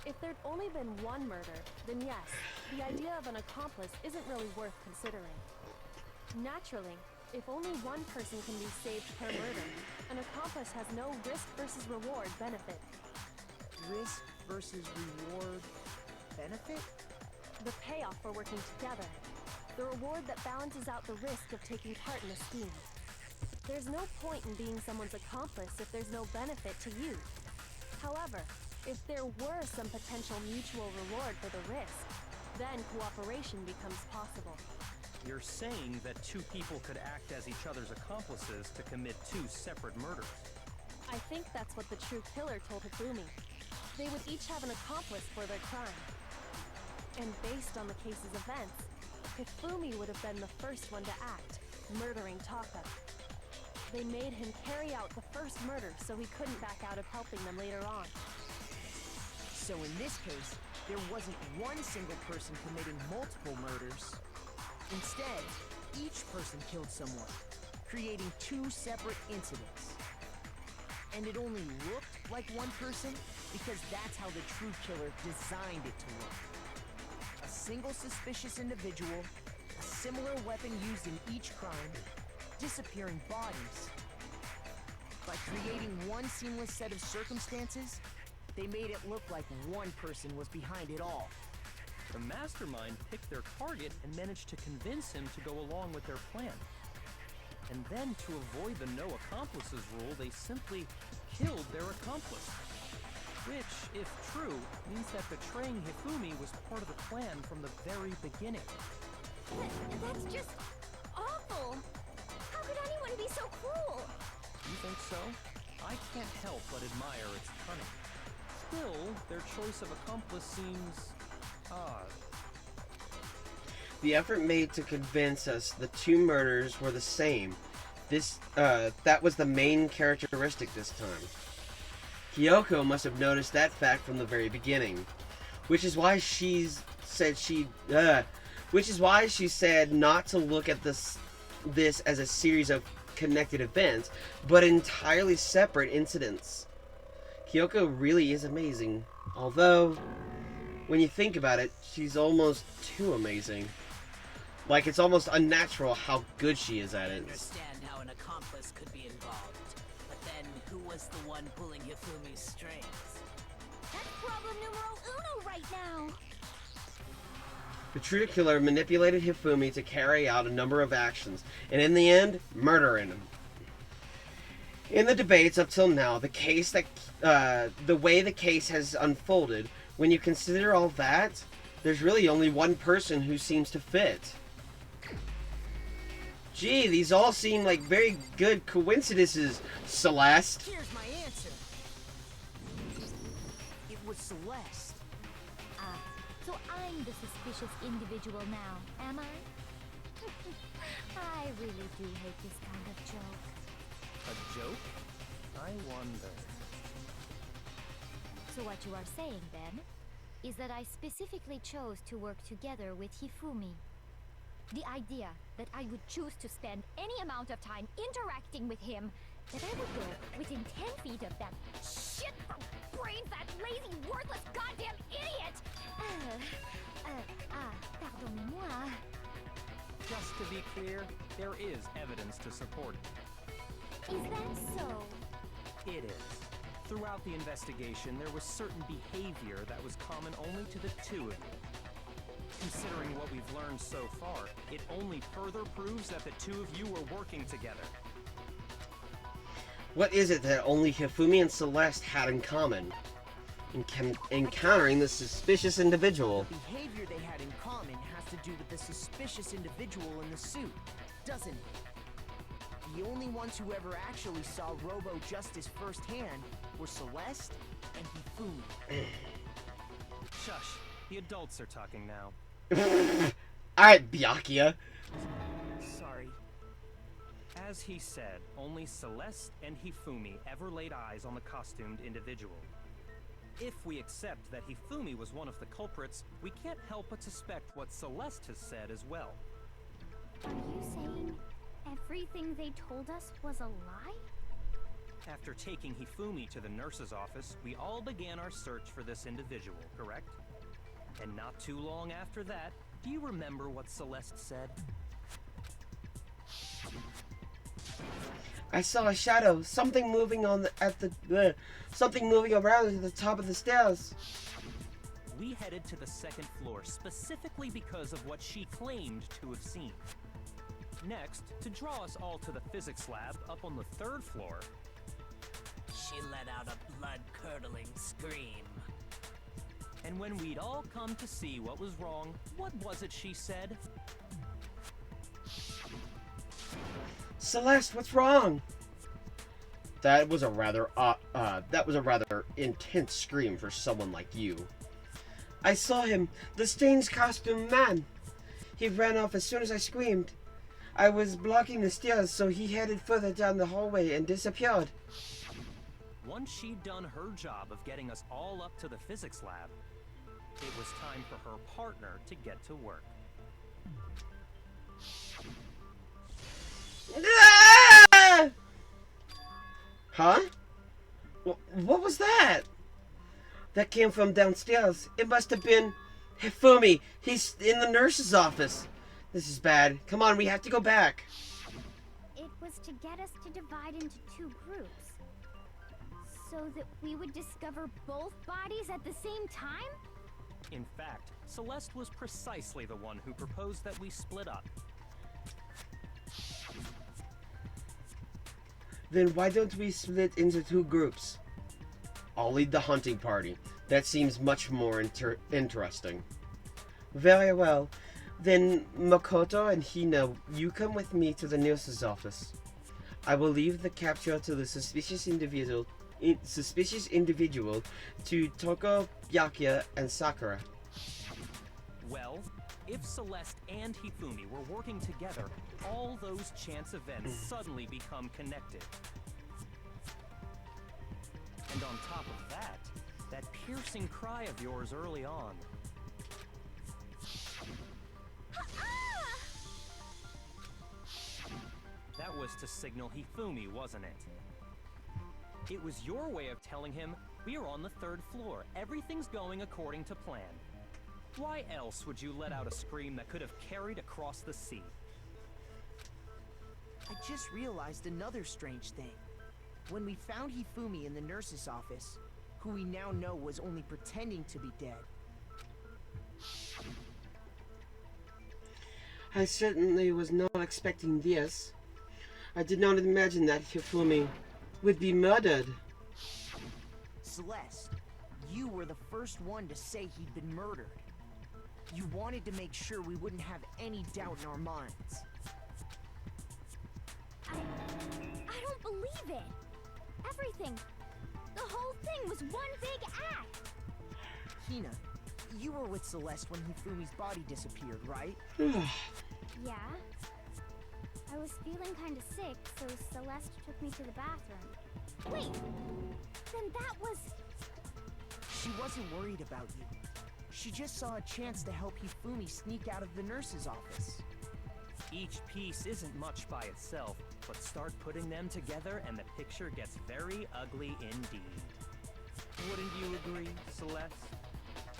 If there'd only been one murder, then yes, the idea of an accomplice isn't really worth considering. Naturally, if only one person can be saved per murder, an accomplice has no risk versus reward benefit. Risk versus reward benefit? The payoff for working together. The reward that balances out the risk of taking part in a scheme. There's no point in being someone's accomplice if there's no benefit to you. However, if there were some potential mutual reward for the risk, then cooperation becomes possible. You're saying that two people could act as each other's accomplices to commit two separate murders. I think that's what the true killer told Hifumi. They would each have an accomplice for their crime. And based on the case's events, Hifumi would have been the first one to act, murdering Taka. They made him carry out the first murder so he couldn't back out of helping them later on. So in this case, there wasn't one single person committing multiple murders. Instead, each person killed someone, creating two separate incidents. And it only looked like one person because that's how the true killer designed it to look. A single suspicious individual, a similar weapon used in each crime, disappearing bodies. By creating one seamless set of circumstances, they made it look like one person was behind it all. The mastermind picked their target and managed to convince him to go along with their plan. And then, to avoid the no accomplices rule, they simply killed their accomplice. Which, if true, means that betraying Hifumi was part of the plan from the very beginning. That's just awful! How could anyone be so cruel? You think so? I can't help but admire its cunning. Still, their choice of accomplice seems odd. The effort made to convince us the two murders were the same. That was the main characteristic this time. Kyoko must have noticed that fact from the very beginning, which is why she said not to look at this as a series of connected events, but entirely separate incidents. Kyoko really is amazing, although when you think about it, she's almost too amazing. Like, it's almost unnatural how good she is at I it. understand how an accomplice could be involved, but then who was the one pulling Hifumi's strings? That's problem numero uno right now! The true killer manipulated Hifumi to carry out a number of actions, and in the end, murdering him. In the debates up till now, the way the case has unfolded, when you consider all that, there's really only one person who seems to fit. Gee, these all seem like very good coincidences, Celeste. Here's my answer. It was Celeste. Ah, so I'm the suspicious individual now, am I? I really do hate this kind of joke. A joke? I wonder. So what you are saying, then, is that I specifically chose to work together with Hifumi. The idea that I would choose to spend any amount of time interacting with him, that I would go within 10 feet of that shit for brains, that lazy, worthless goddamn idiot! Pardonnez-moi. Just to be clear, there is evidence to support it. Is that so? It is. Throughout the investigation, there was certain behavior that was common only to the two of you. Considering what we've learned so far, it only further proves that the two of you were working together. What is it that only Hifumi and Celeste had in common? Encountering the suspicious individual. The behavior they had in common has to do with the suspicious individual in the suit, doesn't it? The only ones who ever actually saw Robo-Justice firsthand were Celeste and Hifumi. Shush. The adults are talking now. Alright, Byakuya. Sorry. As he said, only Celeste and Hifumi ever laid eyes on the costumed individual. If we accept that Hifumi was one of the culprits, we can't help but suspect what Celeste has said as well. Are you saying everything they told us was a lie? After taking Hifumi to the nurse's office, we all began our search for this individual, correct? And not too long after that, do you remember what Celeste said? I saw a shadow, something moving something moving around at the top of the stairs. We headed to the second floor specifically because of what she claimed to have seen. Next, to draw us all to the physics lab up on the third floor, She let out a blood-curdling scream. and when we'd all come to see what was wrong, what was it she said? Celeste, what's wrong? That was a rather intense scream for someone like you. I saw him, the strange costume man. He ran off as soon as I screamed. I was blocking the stairs, so he headed further down the hallway and disappeared. Once she'd done her job of getting us all up to the physics lab, it was time for her partner to get to work. Ah! Huh? What was that? That came from downstairs. It must have been Hifumi. He's in the nurse's office. This is bad. Come on, we have to go back. It was to get us to divide into two groups. So that we would discover both bodies at the same time? In fact, Celeste was precisely the one who proposed that we split up. Then why don't we split into two groups? I'll lead the hunting party. That seems much more interesting. Very well. Then Makoto and Hina, you come with me to the nurse's office. I will leave the capture to the suspicious individual to Taka, Byakuya, and Sakura. Well, if Celeste and Hifumi were working together, all those chance events suddenly become connected. And on top of that, that piercing cry of yours early on. That was to signal Hifumi, wasn't it? It was your way of telling him, we're on the 3rd floor, everything's going according to plan. Why else would you let out a scream that could have carried across the sea? I just realized another strange thing. When we found Hifumi in the nurse's office, who we now know was only pretending to be dead. I certainly was not expecting this. I did not imagine that Hifumi would be murdered. Celeste, you were the first one to say he'd been murdered. You wanted to make sure we wouldn't have any doubt in our minds. I don't believe it. Everything, the whole thing was one big act. Hina, you were with Celeste when Hifumi's body disappeared, right? Yeah. I was feeling kinda sick, so Celeste took me to the bathroom. Wait, then that was... She wasn't worried about you. She just saw a chance to help Hifumi sneak out of the nurse's office. Each piece isn't much by itself, but start putting them together and the picture gets very ugly indeed. Wouldn't you agree, Celeste?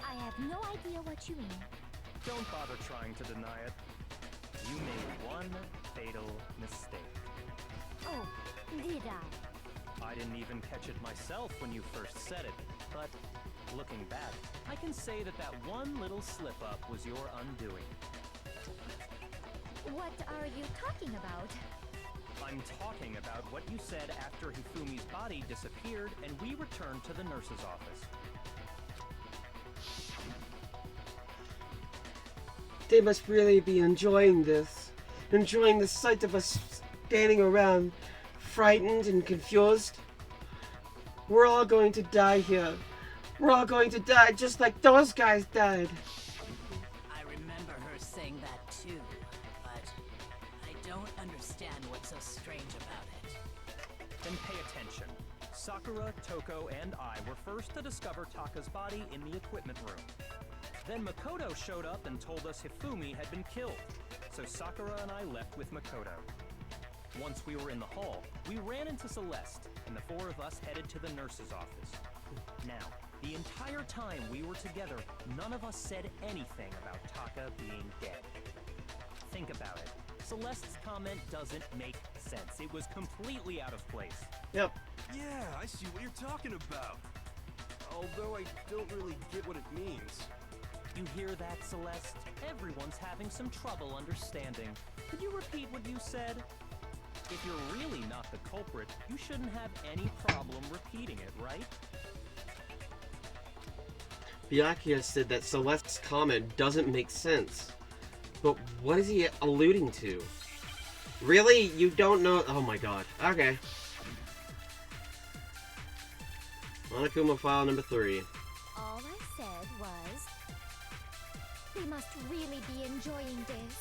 I have no idea what you mean. Don't bother trying to deny it. You made one fatal mistake. Oh, did I? I didn't even catch it myself when you first said it, but looking back, I can say that that one little slip-up was your undoing. What are you talking about? I'm talking about what you said after Hifumi's body disappeared and we returned to the nurse's office. They must really be enjoying this. Enjoying the sight of us standing around, frightened and confused. We're all going to die here. We're all going to die just like those guys died. I remember her saying that too, but I don't understand what's so strange about it. Then pay attention. Sakura, Toko, and I were first to discover Taka's body in the equipment room. Then Makoto showed up and told us Hifumi had been killed, so Sakura and I left with Makoto. Once we were in the hall, we ran into Celeste, and the 4 of us headed to the nurse's office. Now, the entire time we were together, none of us said anything about Taka being dead. Think about it. Celeste's comment doesn't make sense. It was completely out of place. Yep. Yeah, I see what you're talking about. Although I don't really get what it means. You hear that, Celeste? Everyone's having some trouble understanding. Could you repeat what you said? If you're really not the culprit, you shouldn't have any problem repeating it, right? Byakuya said that Celeste's comment doesn't make sense. But what is he alluding to? Really? You don't know? Oh my god. Okay. Monokuma file number 3. All I said was, They must really be enjoying this.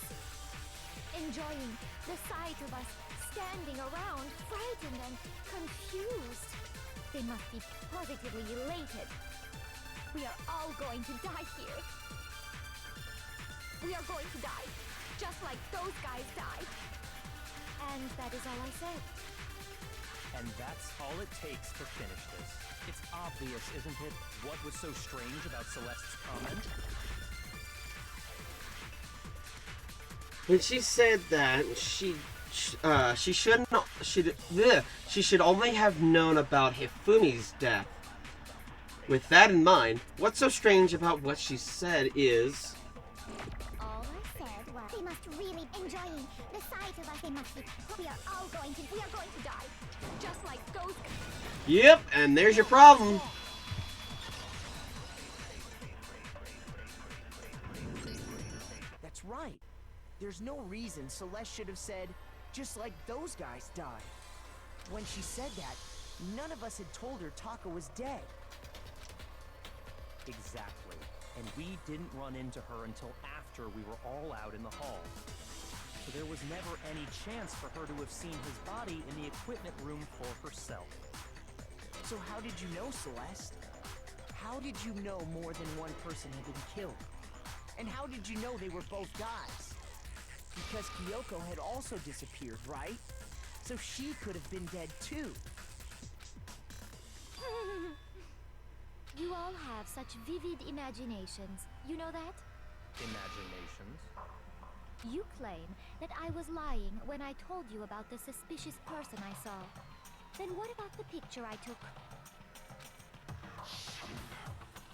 Enjoying the sight of us standing around, frightened and confused. They must be positively elated. We are all going to die here. We are going to die, just like those guys died. And that is all I said. And that's all it takes to finish this. It's obvious, isn't it? What was so strange about Celeste's comment? When she said that, she should only have known about Hifumi's death. With that in mind, what's so strange about what she said is... All I said was they must really enjoying the sight of us. They must be. We are going to die, just like those. Yep, and there's your problem. That's right. There's no reason Celeste should have said, just like those guys died. When she said that, none of us had told her Taka was dead. Exactly. And we didn't run into her until after we were all out in the hall. So there was never any chance for her to have seen his body in the equipment room for herself. So how did you know, Celeste? How did you know more than one person had been killed? And how did you know they were both guys? Because Kyoko had also disappeared, right? So she could have been dead too. You all have such vivid imaginations. You know that? Imaginations? You claim that I was lying when I told you about the suspicious person I saw. Then what about the picture I took?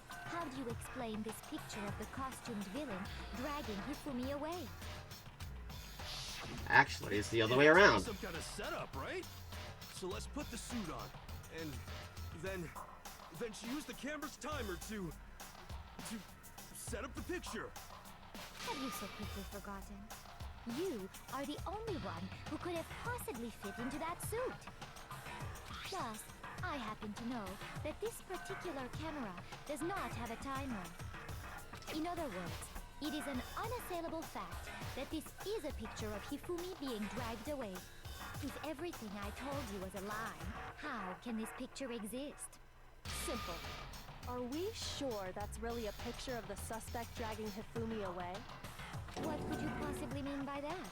How do you explain this picture of the costumed villain dragging Hifumi away? Actually, it's the other way around. Some kind of setup, right? So let's put the suit on, and then she used the camera's timer to set up the picture. Have you so quickly forgotten? You are the only one who could have possibly fit into that suit. Plus, I happen to know that this particular camera does not have a timer. In other words, it is an unassailable fact that this is a picture of Hifumi being dragged away. If everything I told you was a lie, how can this picture exist? Simple. Are we sure that's really a picture of the suspect dragging Hifumi away? What could you possibly mean by that?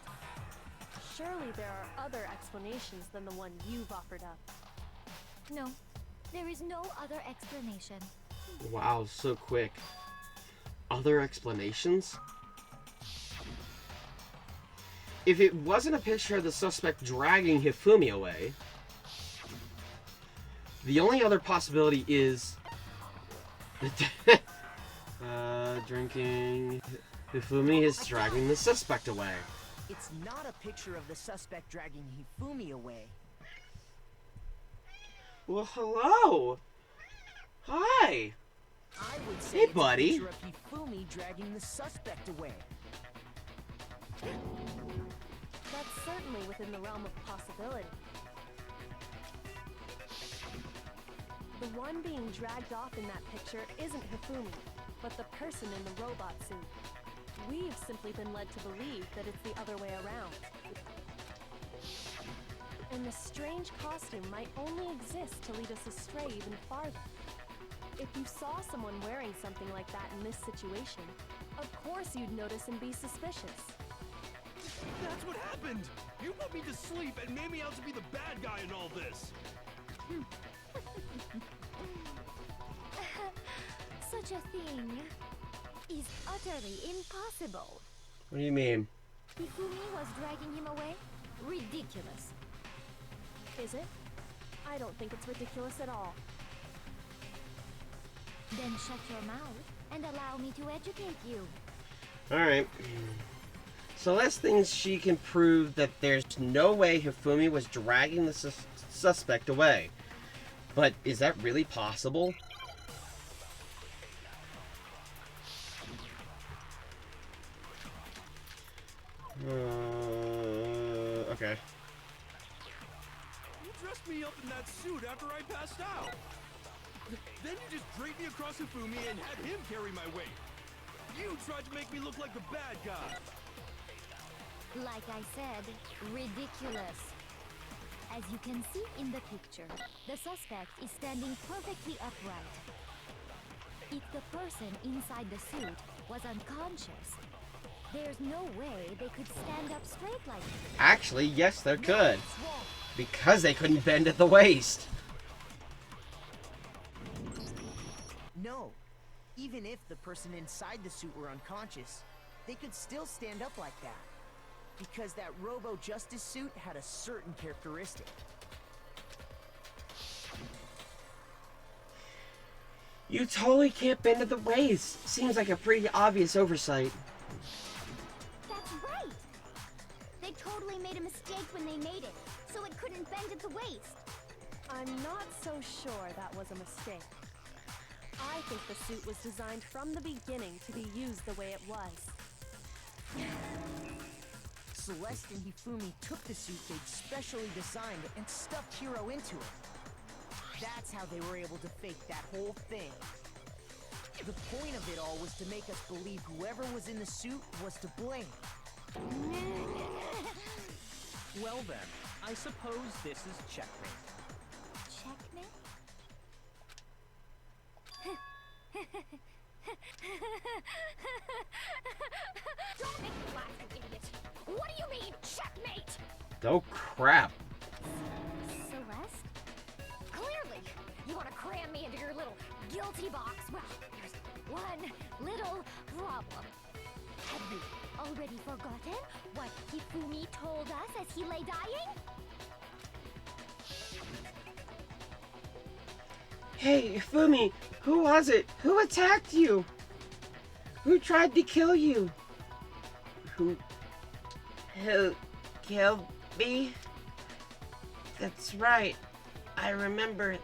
Surely there are other explanations than the one you've offered up. No, there is no other explanation. Wow, so quick. Other explanations? If it wasn't a picture of the suspect dragging Hifumi away, the only other possibility is... drinking... Hifumi is dragging the suspect away. It's not a picture of the suspect dragging Hifumi away. Well, hello! Hi! I would say Hey, it's buddy. a picture of Hifumi dragging the suspect away. That's certainly within the realm of possibility. The one being dragged off in that picture isn't Hifumi, but the person in the robot suit. We've simply been led to believe that it's the other way around. And the strange costume might only exist to lead us astray even farther. If you saw someone wearing something like that in this situation, of course you'd notice and be suspicious. That's what happened! You put me to sleep and made me out to be the bad guy in all this! Such a thing is utterly impossible. What do you mean? Hifumi was dragging him away? Ridiculous. Is it? I don't think it's ridiculous at all. Then shut your mouth and allow me to educate you. Alright. Celeste thinks she can prove that there's no way Hifumi was dragging the suspect away. But is that really possible? Okay. You dressed me up in that suit after I passed out! Then you just draped me across Hifumi and had him carry my weight! You tried to make me look like the bad guy. Like I said, ridiculous. As you can see in the picture, the suspect is standing perfectly upright. If the person inside the suit was unconscious, there's no way they could stand up straight like that. Actually, yes, they could. Because they couldn't bend at the waist. No. Even if the person inside the suit were unconscious, they could still stand up like that. Because that Robo-Justice suit had a certain characteristic. You totally can't bend at the waist. Seems like a pretty obvious oversight. That's right! They totally made a mistake when they made it, so it couldn't bend at the waist. I'm not so sure that was a mistake. I think the suit was designed from the beginning to be used the way it was. Celeste and Hifumi took the suit they'd specially designed and stuffed Hiro into it. That's how they were able to fake that whole thing. The point of it all was to make us believe whoever was in the suit was to blame. Well then, I suppose this is checkmate. Checkmate? Don't make me laugh, you idiot! What do you mean, checkmate? Oh crap. Celeste? Clearly, you want to cram me into your little guilty box. Well, there's one little problem. Have you already forgotten what Hifumi told us as he lay dying? Hey, Fumi, who was it? Who attacked you? Who tried to kill you? Who killed me? That's right. I remember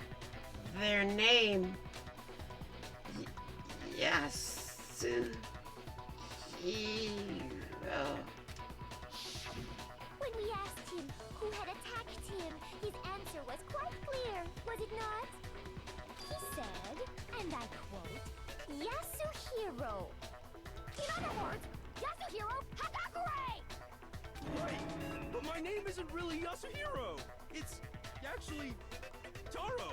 their name. Yasuhiro. When we asked him who had attacked him, his answer was quite clear, was it not? He said, and I quote, Yasuhiro. In other words, Yasuhiro Hagakure! Wait, but my name isn't really Yasuhiro. It's actually Taro.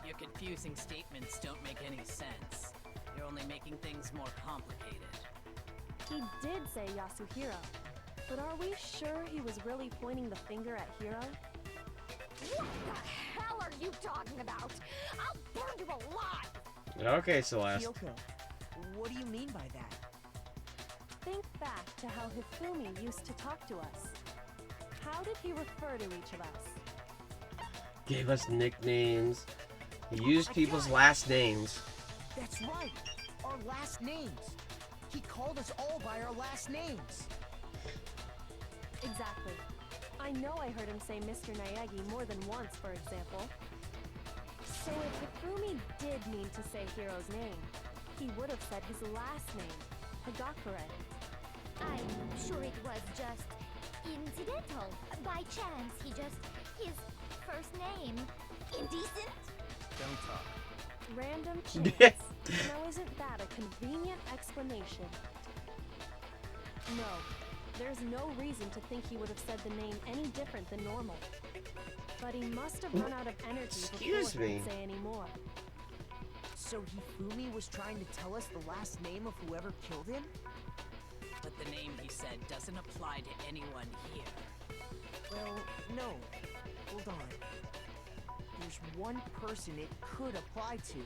Your confusing statements don't make any sense. You're only making things more complicated. He did say Yasuhiro, but are we sure he was really pointing the finger at Hiro? What the hell are you talking about? I'll burn you alive! Okay, Celeste. Kyoko, what do you mean by that? Think back to how Hifumi used to talk to us. How did he refer to each of us? Gave us nicknames. He used people's last names. That's right! Our last names! He called us all by our last names! Exactly. I know I heard him say Mr. Naegi more than once, for example. So if Hifumi did mean to say Hiro's name, he would have said his last name, Hagakure. I'm sure it was just incidental. By chance, his first name. Indecent? Don't talk. Random chance. Now isn't that a convenient explanation? No. There's no reason to think he would have said the name any different than normal. But he must have run out of energy before he could say any more. So Hifumi was trying to tell us the last name of whoever killed him? But the name he said doesn't apply to anyone here. Well, no. Hold on. There's one person it could apply to,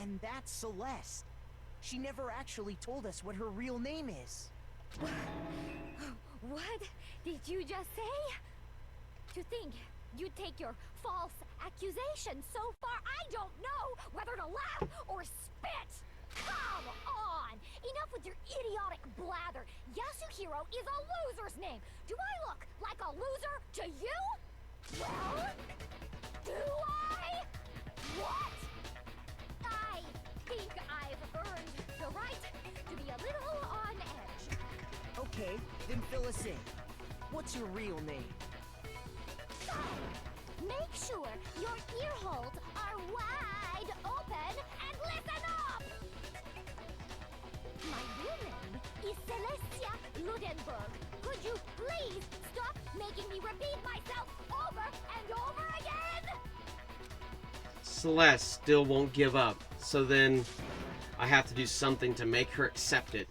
and that's Celeste. She never actually told us what her real name is. What did you just say? To think you take your false accusation so far, I don't know whether to laugh or spit! Come on! Enough with your idiotic blather! Yasuhiro is a loser's name! Do I look like a loser to you? Well, do I? What? I think I've earned the right to be a little on edge. Okay, then fill us in. What's your real name? Make sure your ear holes are wide open and listen up! My Celestia Ludenberg, could you please stop making me repeat myself over and over again? Celeste still won't give up, so then I have to do something to make her accept it.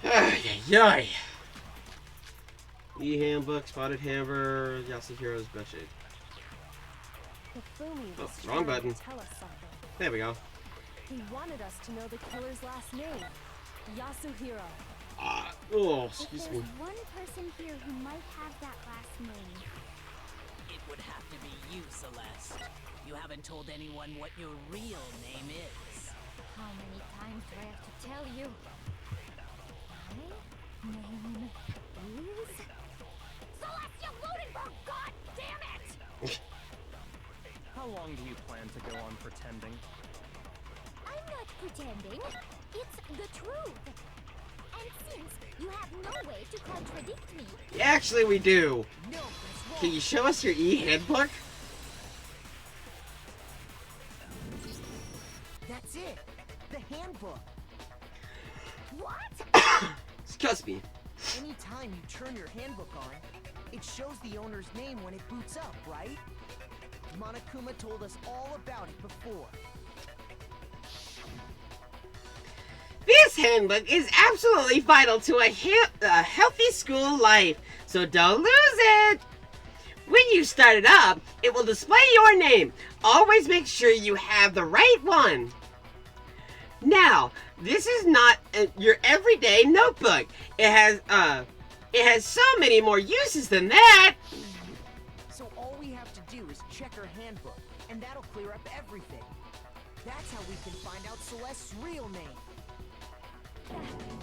Ay, ay, ay. E-handbook, spotted hammer, Yasuhiro's best shade. Hifumi Oh, was wrong trying button. to tell us something. There we go. He wanted us to know the killer's last name, Yasuhiro. Oh, If excuse there's me. one person here who might have that last name, It would have to be you, Celeste. You haven't told anyone what your real name is. how many times do I have to tell you? My name is Celestia Ludenberg. God damn it! How long do you plan to go on pretending? I'm not pretending. It's the truth. And since you have no way to contradict me, Yeah, actually, we do. No, that's wrong. Can you show us your e-handbook? That's it. The handbook. what? Excuse me. Anytime you turn your handbook on, it shows the owner's name when it boots up, right? Monokuma told us all about it before. This handbook is absolutely vital to a healthy school life, so don't lose it. When you start it up, it will display your name. Always make sure you have the right one. Now, this is not your everyday notebook. It has so many more uses than that. So all we have to do is check her handbook, and that'll clear up everything. That's how we can find out Celeste's real name.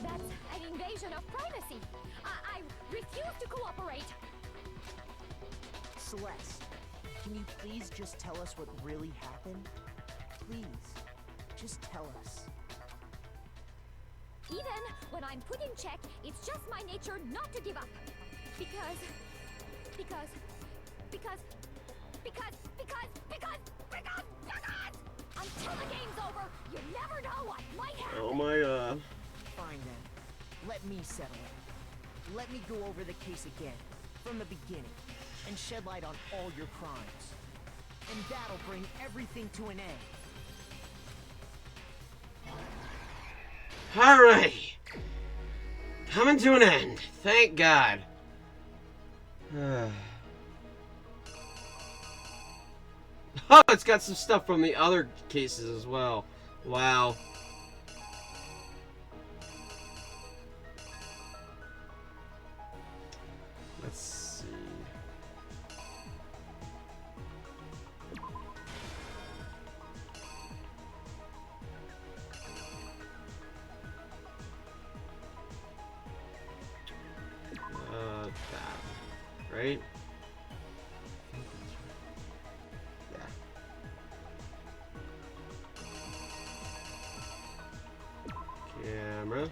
That's an invasion of privacy. I refuse to cooperate. Celeste, can you please just tell us what really happened? Please, just tell us. Even when I'm put in check, it's just my nature not to give up. Because until the game's over, you never know what might happen. Oh my god. Fine then. Let me settle it. Let me go over the case again, from the beginning, and shed light on all your crimes. And that'll bring everything to an end. Alright. Coming to an end. Thank God. Oh, it's got some stuff from the other cases as well. Wow. Let's see. That. Right? Yeah. Camera.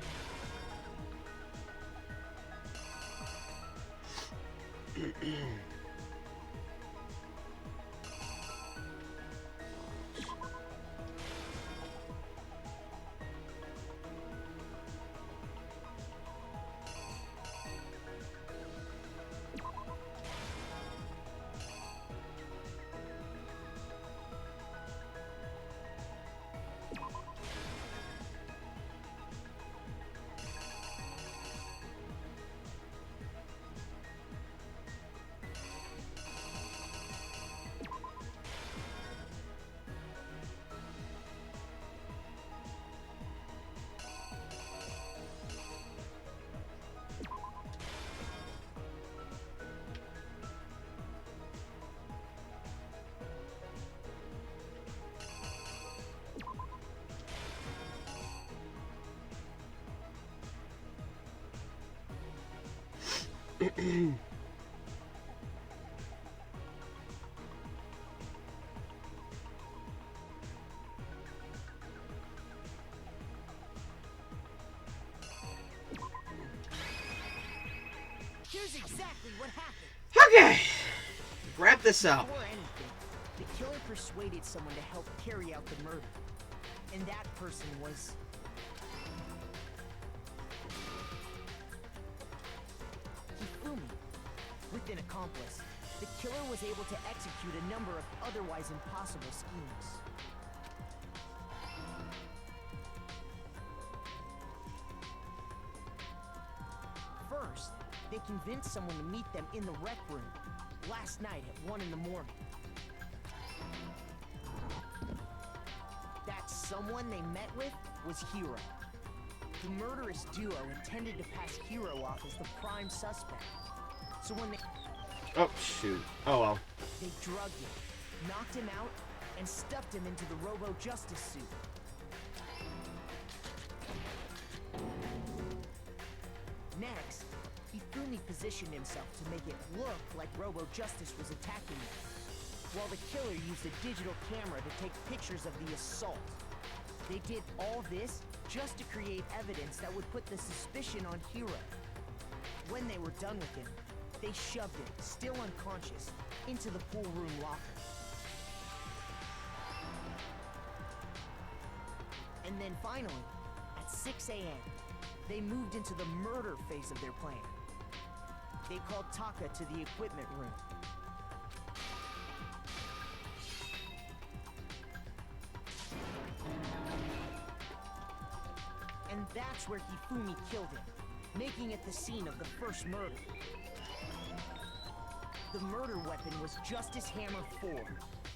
Here's exactly what happened. Okay. Wrap this up. Before anything, the killer persuaded someone to help carry out the murder. And that person was... Hifumi. With an accomplice, the killer was able to execute a number of otherwise impossible schemes. First, they convinced someone to meet them in the rec room last night at 1 in the morning. That someone they met with was Hiro. The murderous duo intended to pass Hiro off as the prime suspect. So when they... Oh, shoot. Oh, well. They drugged him, knocked him out, and stuffed him into the Robo-Justice suit. Next, Hifumi positioned himself to make it look like Robo-Justice was attacking him, while the killer used a digital camera to take pictures of the assault. They did all this just to create evidence that would put the suspicion on Hiro. When they were done with him, they shoved him, still unconscious, into the pool room locker. And then finally, at 6 a.m., they moved into the murder phase of their plan. They called Taka to the equipment room. And that's where Hifumi killed him, making it the scene of the first murder. The murder weapon was Justice Hammer 4,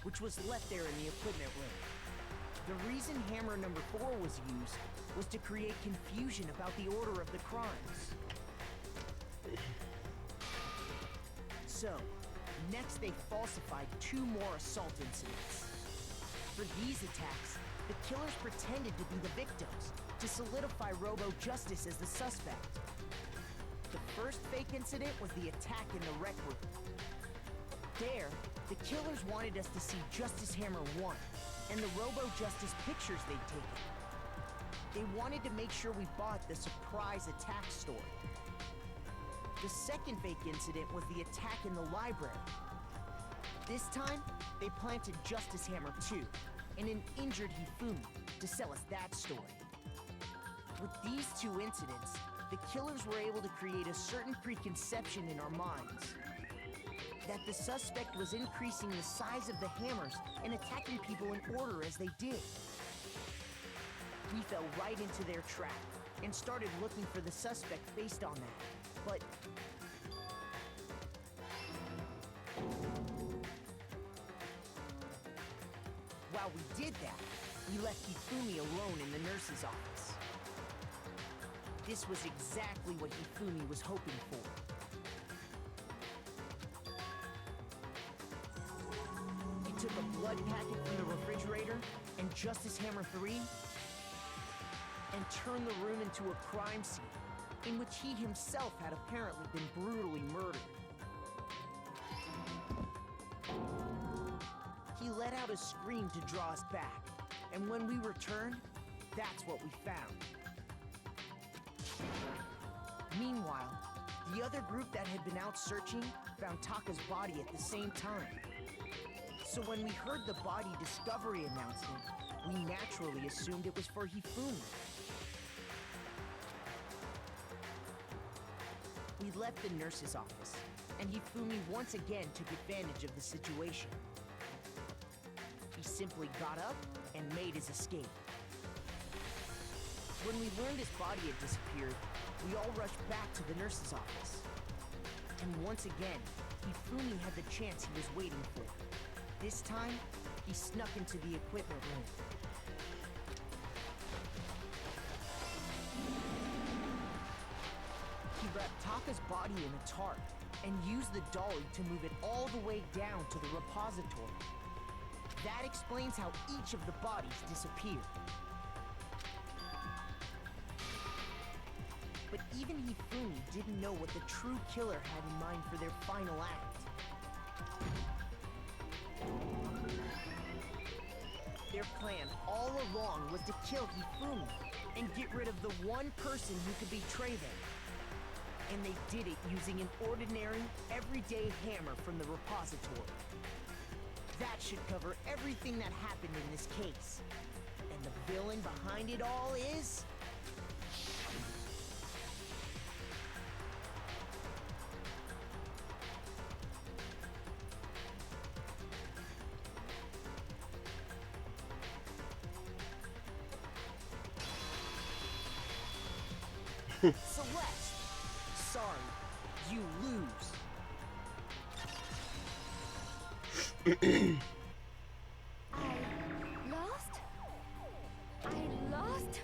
which was left there in the equipment room. The reason Hammer number 4 was used was to create confusion about the order of the crimes. So, next they falsified 2 more assault incidents. For these attacks, the killers pretended to be the victims, to solidify Robo-Justice as the suspect. The first fake incident was the attack in the rec room. There, the killers wanted us to see Justice Hammer 1 and the Robo-Justice pictures they'd taken. They wanted to make sure we bought the surprise attack story. The second fake incident was the attack in the library. This time, they planted Justice Hammer 2 and an injured Hifumi to sell us that story. With these 2 incidents, the killers were able to create a certain preconception in our minds that the suspect was increasing the size of the hammers and attacking people in order as they did. We fell right into their trap and started looking for the suspect based on that. But while we did that, we left Hifumi alone in the nurse's office. This was exactly what Hifumi was hoping for. He took a blood packet from the refrigerator and Justice Hammer 3 and turned the room into a crime scene in which he himself had apparently been brutally murdered. He let out a scream to draw us back, and when we returned, that's what we found. Meanwhile, the other group that had been out searching found Taka's body at the same time. So when we heard the body discovery announcement, we naturally assumed it was for Hifumi. We left the nurse's office, and Hifumi once again took advantage of the situation. He simply got up and made his escape. When we learned his body had disappeared, we all rushed back to the nurse's office. And once again, Hifumi had the chance he was waiting for. This time, he snuck into the equipment room. He wrapped Taka's body in a tarp and used the dolly to move it all the way down to the repository. That explains how each of the bodies disappeared. But even Hifumi didn't know what the true killer had in mind for their final act. Their plan all along was to kill Hifumi and get rid of the one person who could betray them. And they did it using an ordinary, everyday hammer from the repository. That should cover everything that happened in this case. And the villain behind it all is? Celeste! Sorry, you lose. I lost? I lost?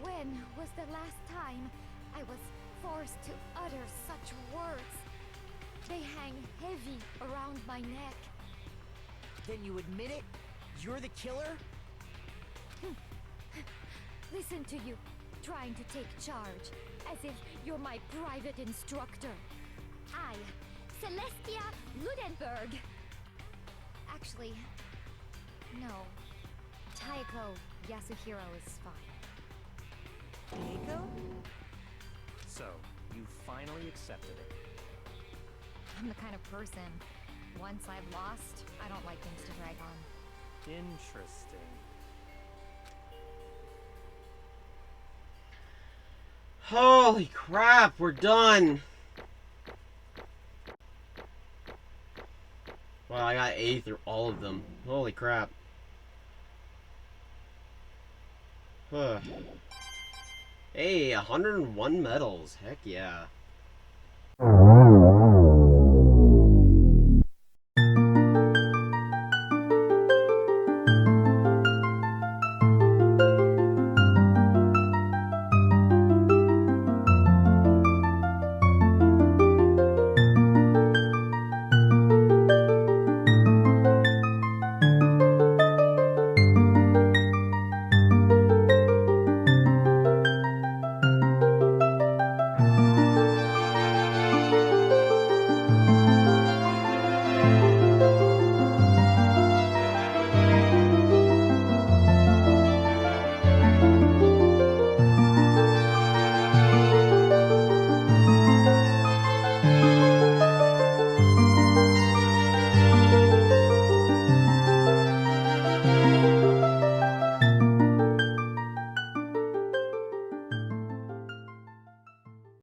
When was the last time I was forced to utter such words? They hang heavy around my neck. Then you admit it? You're the killer? Listen to you, trying to take charge, as if you're my private instructor. I, Celestia Ludenberg. Actually, no. Taiko Yasuhiro is fine. Taiko? So, you finally accepted it. I'm the kind of person, once I've lost, I don't like things to drag on. Interesting. Holy crap, we're done. Wow, I got A through all of them. Holy crap. Huh. Hey, 101 medals. Heck yeah.